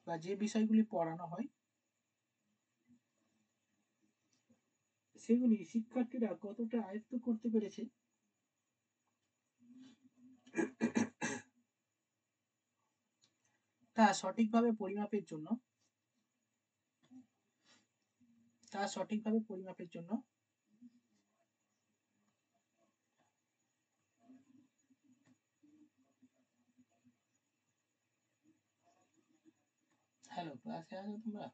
বা যে বিষয়গুলি পড়ানো হয় সেগুলি শিক্ষার্থীরা কতটা আয়ত্ত করতে পেরেছে তা সঠিকভাবে পরিমাপের জন্য হ্যালো, ক্লাসে আছো তোমরা?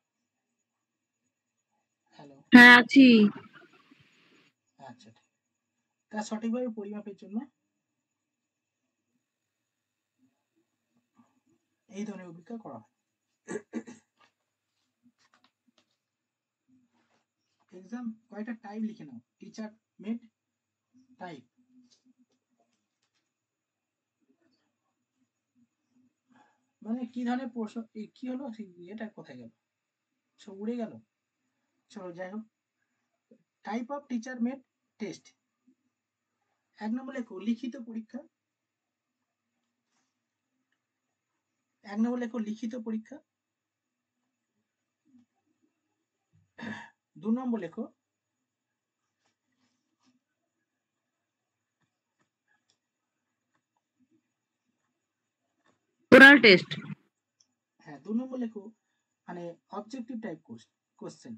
হ্যালো, হ্যাঁ আছি। আচ্ছা, ঠিক। তা সঠিকভাবে পরিমাপের জন্য এই ধরনের অভিক্ষা করা হয়। এক্সাম কয়টা টাইপ লিখে নাও। টিচার মেড টাইপ, মানে কি ধরনের প্রশ্ন, কি হলো, এটা কোথায় গেল, সব উড়ে গেল। চলো যাই হোক, type of teacher made test. 1 নম্বর লেখো লিখিত পরীক্ষা। 1 নম্বর লেখো লিখিত পরীক্ষা। 2 নম্বর লেখো ওরাল টেস্ট। হ্যাঁ, 2 নম্বর লেখো মানে অবজেক্টিভ টাইপ কোশ্চেন,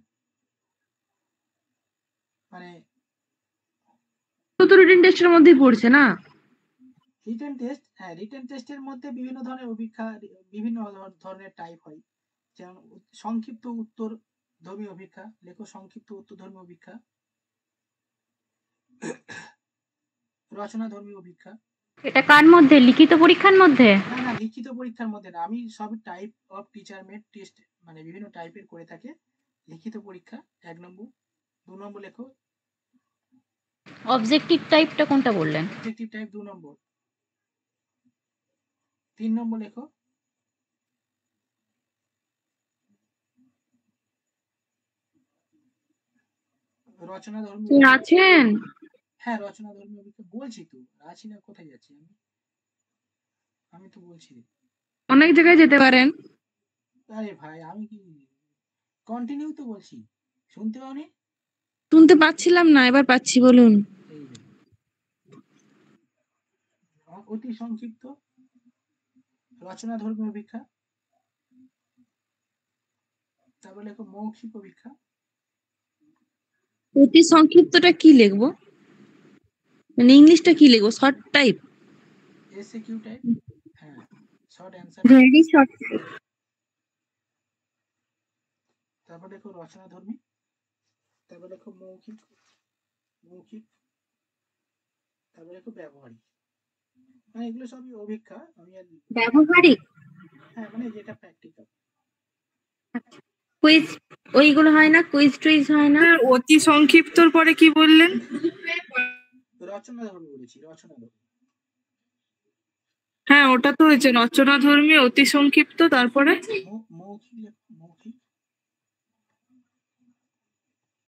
মানে তো রিটেন টেস্টের মধ্যেই পড়ছে না? রিটেন টেস্ট, হ্যাঁ, রিটেন টেস্টের মধ্যে বিভিন্ন ধরনের অভিক্ষা, বিভিন্ন ধরনের টাইপ হয়। যেমন সংক্ষিপ্ত উত্তর ধর্মী অভিক্ষা, লেখো সংক্ষিপ্ত উত্তর ধর্মী অভিক্ষা। রচনা ধর্মী অভিক্ষা। এটা কার মধ্যে, লিখিত পরীক্ষার মধ্যে? না না, লিখিত পরীক্ষার মধ্যে না, আমি সব type of teacher made test মানে বিভিন্ন টাইপের করে থাকে। লিখিত পরীক্ষা 1 নম্বর। 2 নম্বর লেখো অবজেক্টিভ টাইপটা কোনটা বললেন? অবজেক্টিভ টাইপ 2 নম্বর। 3 নম্বর লেখো রচনা ধর্মী। আছেন? হ্যাঁ, রচনা ধর্মী অভিক্ষা বলছি তো, আছি না, কোথায় যাচ্ছি আমি তো বলছি। অনেক জায়গায় যেতে পারেন। আরে ভাই, আমি কি কন্টিনিউ তো বলছি, শুনতে পাওনি? শুনতে পাচ্ছিলাম না, এবার পাচ্ছি, বলুন। এই যে অতি সংক্ষিপ্ত, রচনাধর্মী অভিক্ষা, তারপর লেখো মৌখিক অভিক্ষা। অতি সংক্ষিপ্তটা কি লিখবো, মানে ইংলিশটা কি লিখবো? Short type? এসএকিউ টাইপ, হ্যাঁ, শর্ট অ্যান্সার। Very short. তারপর লেখো রচনাধর্মী, তারপর লেখো মৌখিক, তারপর লেখো ব্যবহারিক। মানে এগুলো সবই অভিক্ষা। আমি ব্যবহারিক, হ্যাঁ মানে যেটা প্র্যাকটিক্যাল। কুইজ ওইগুলো হয় না, কুইজ টুইজ হয় না? অতি সংক্ষিপ্তর পরে কি বললেন? রচনাধর্মী বলেছি, রচনাধর্মী। হ্যাঁ ওটা তো হয়েছে রচনাধর্মী, অতি সংক্ষিপ্ত, তারপরে মৌখিক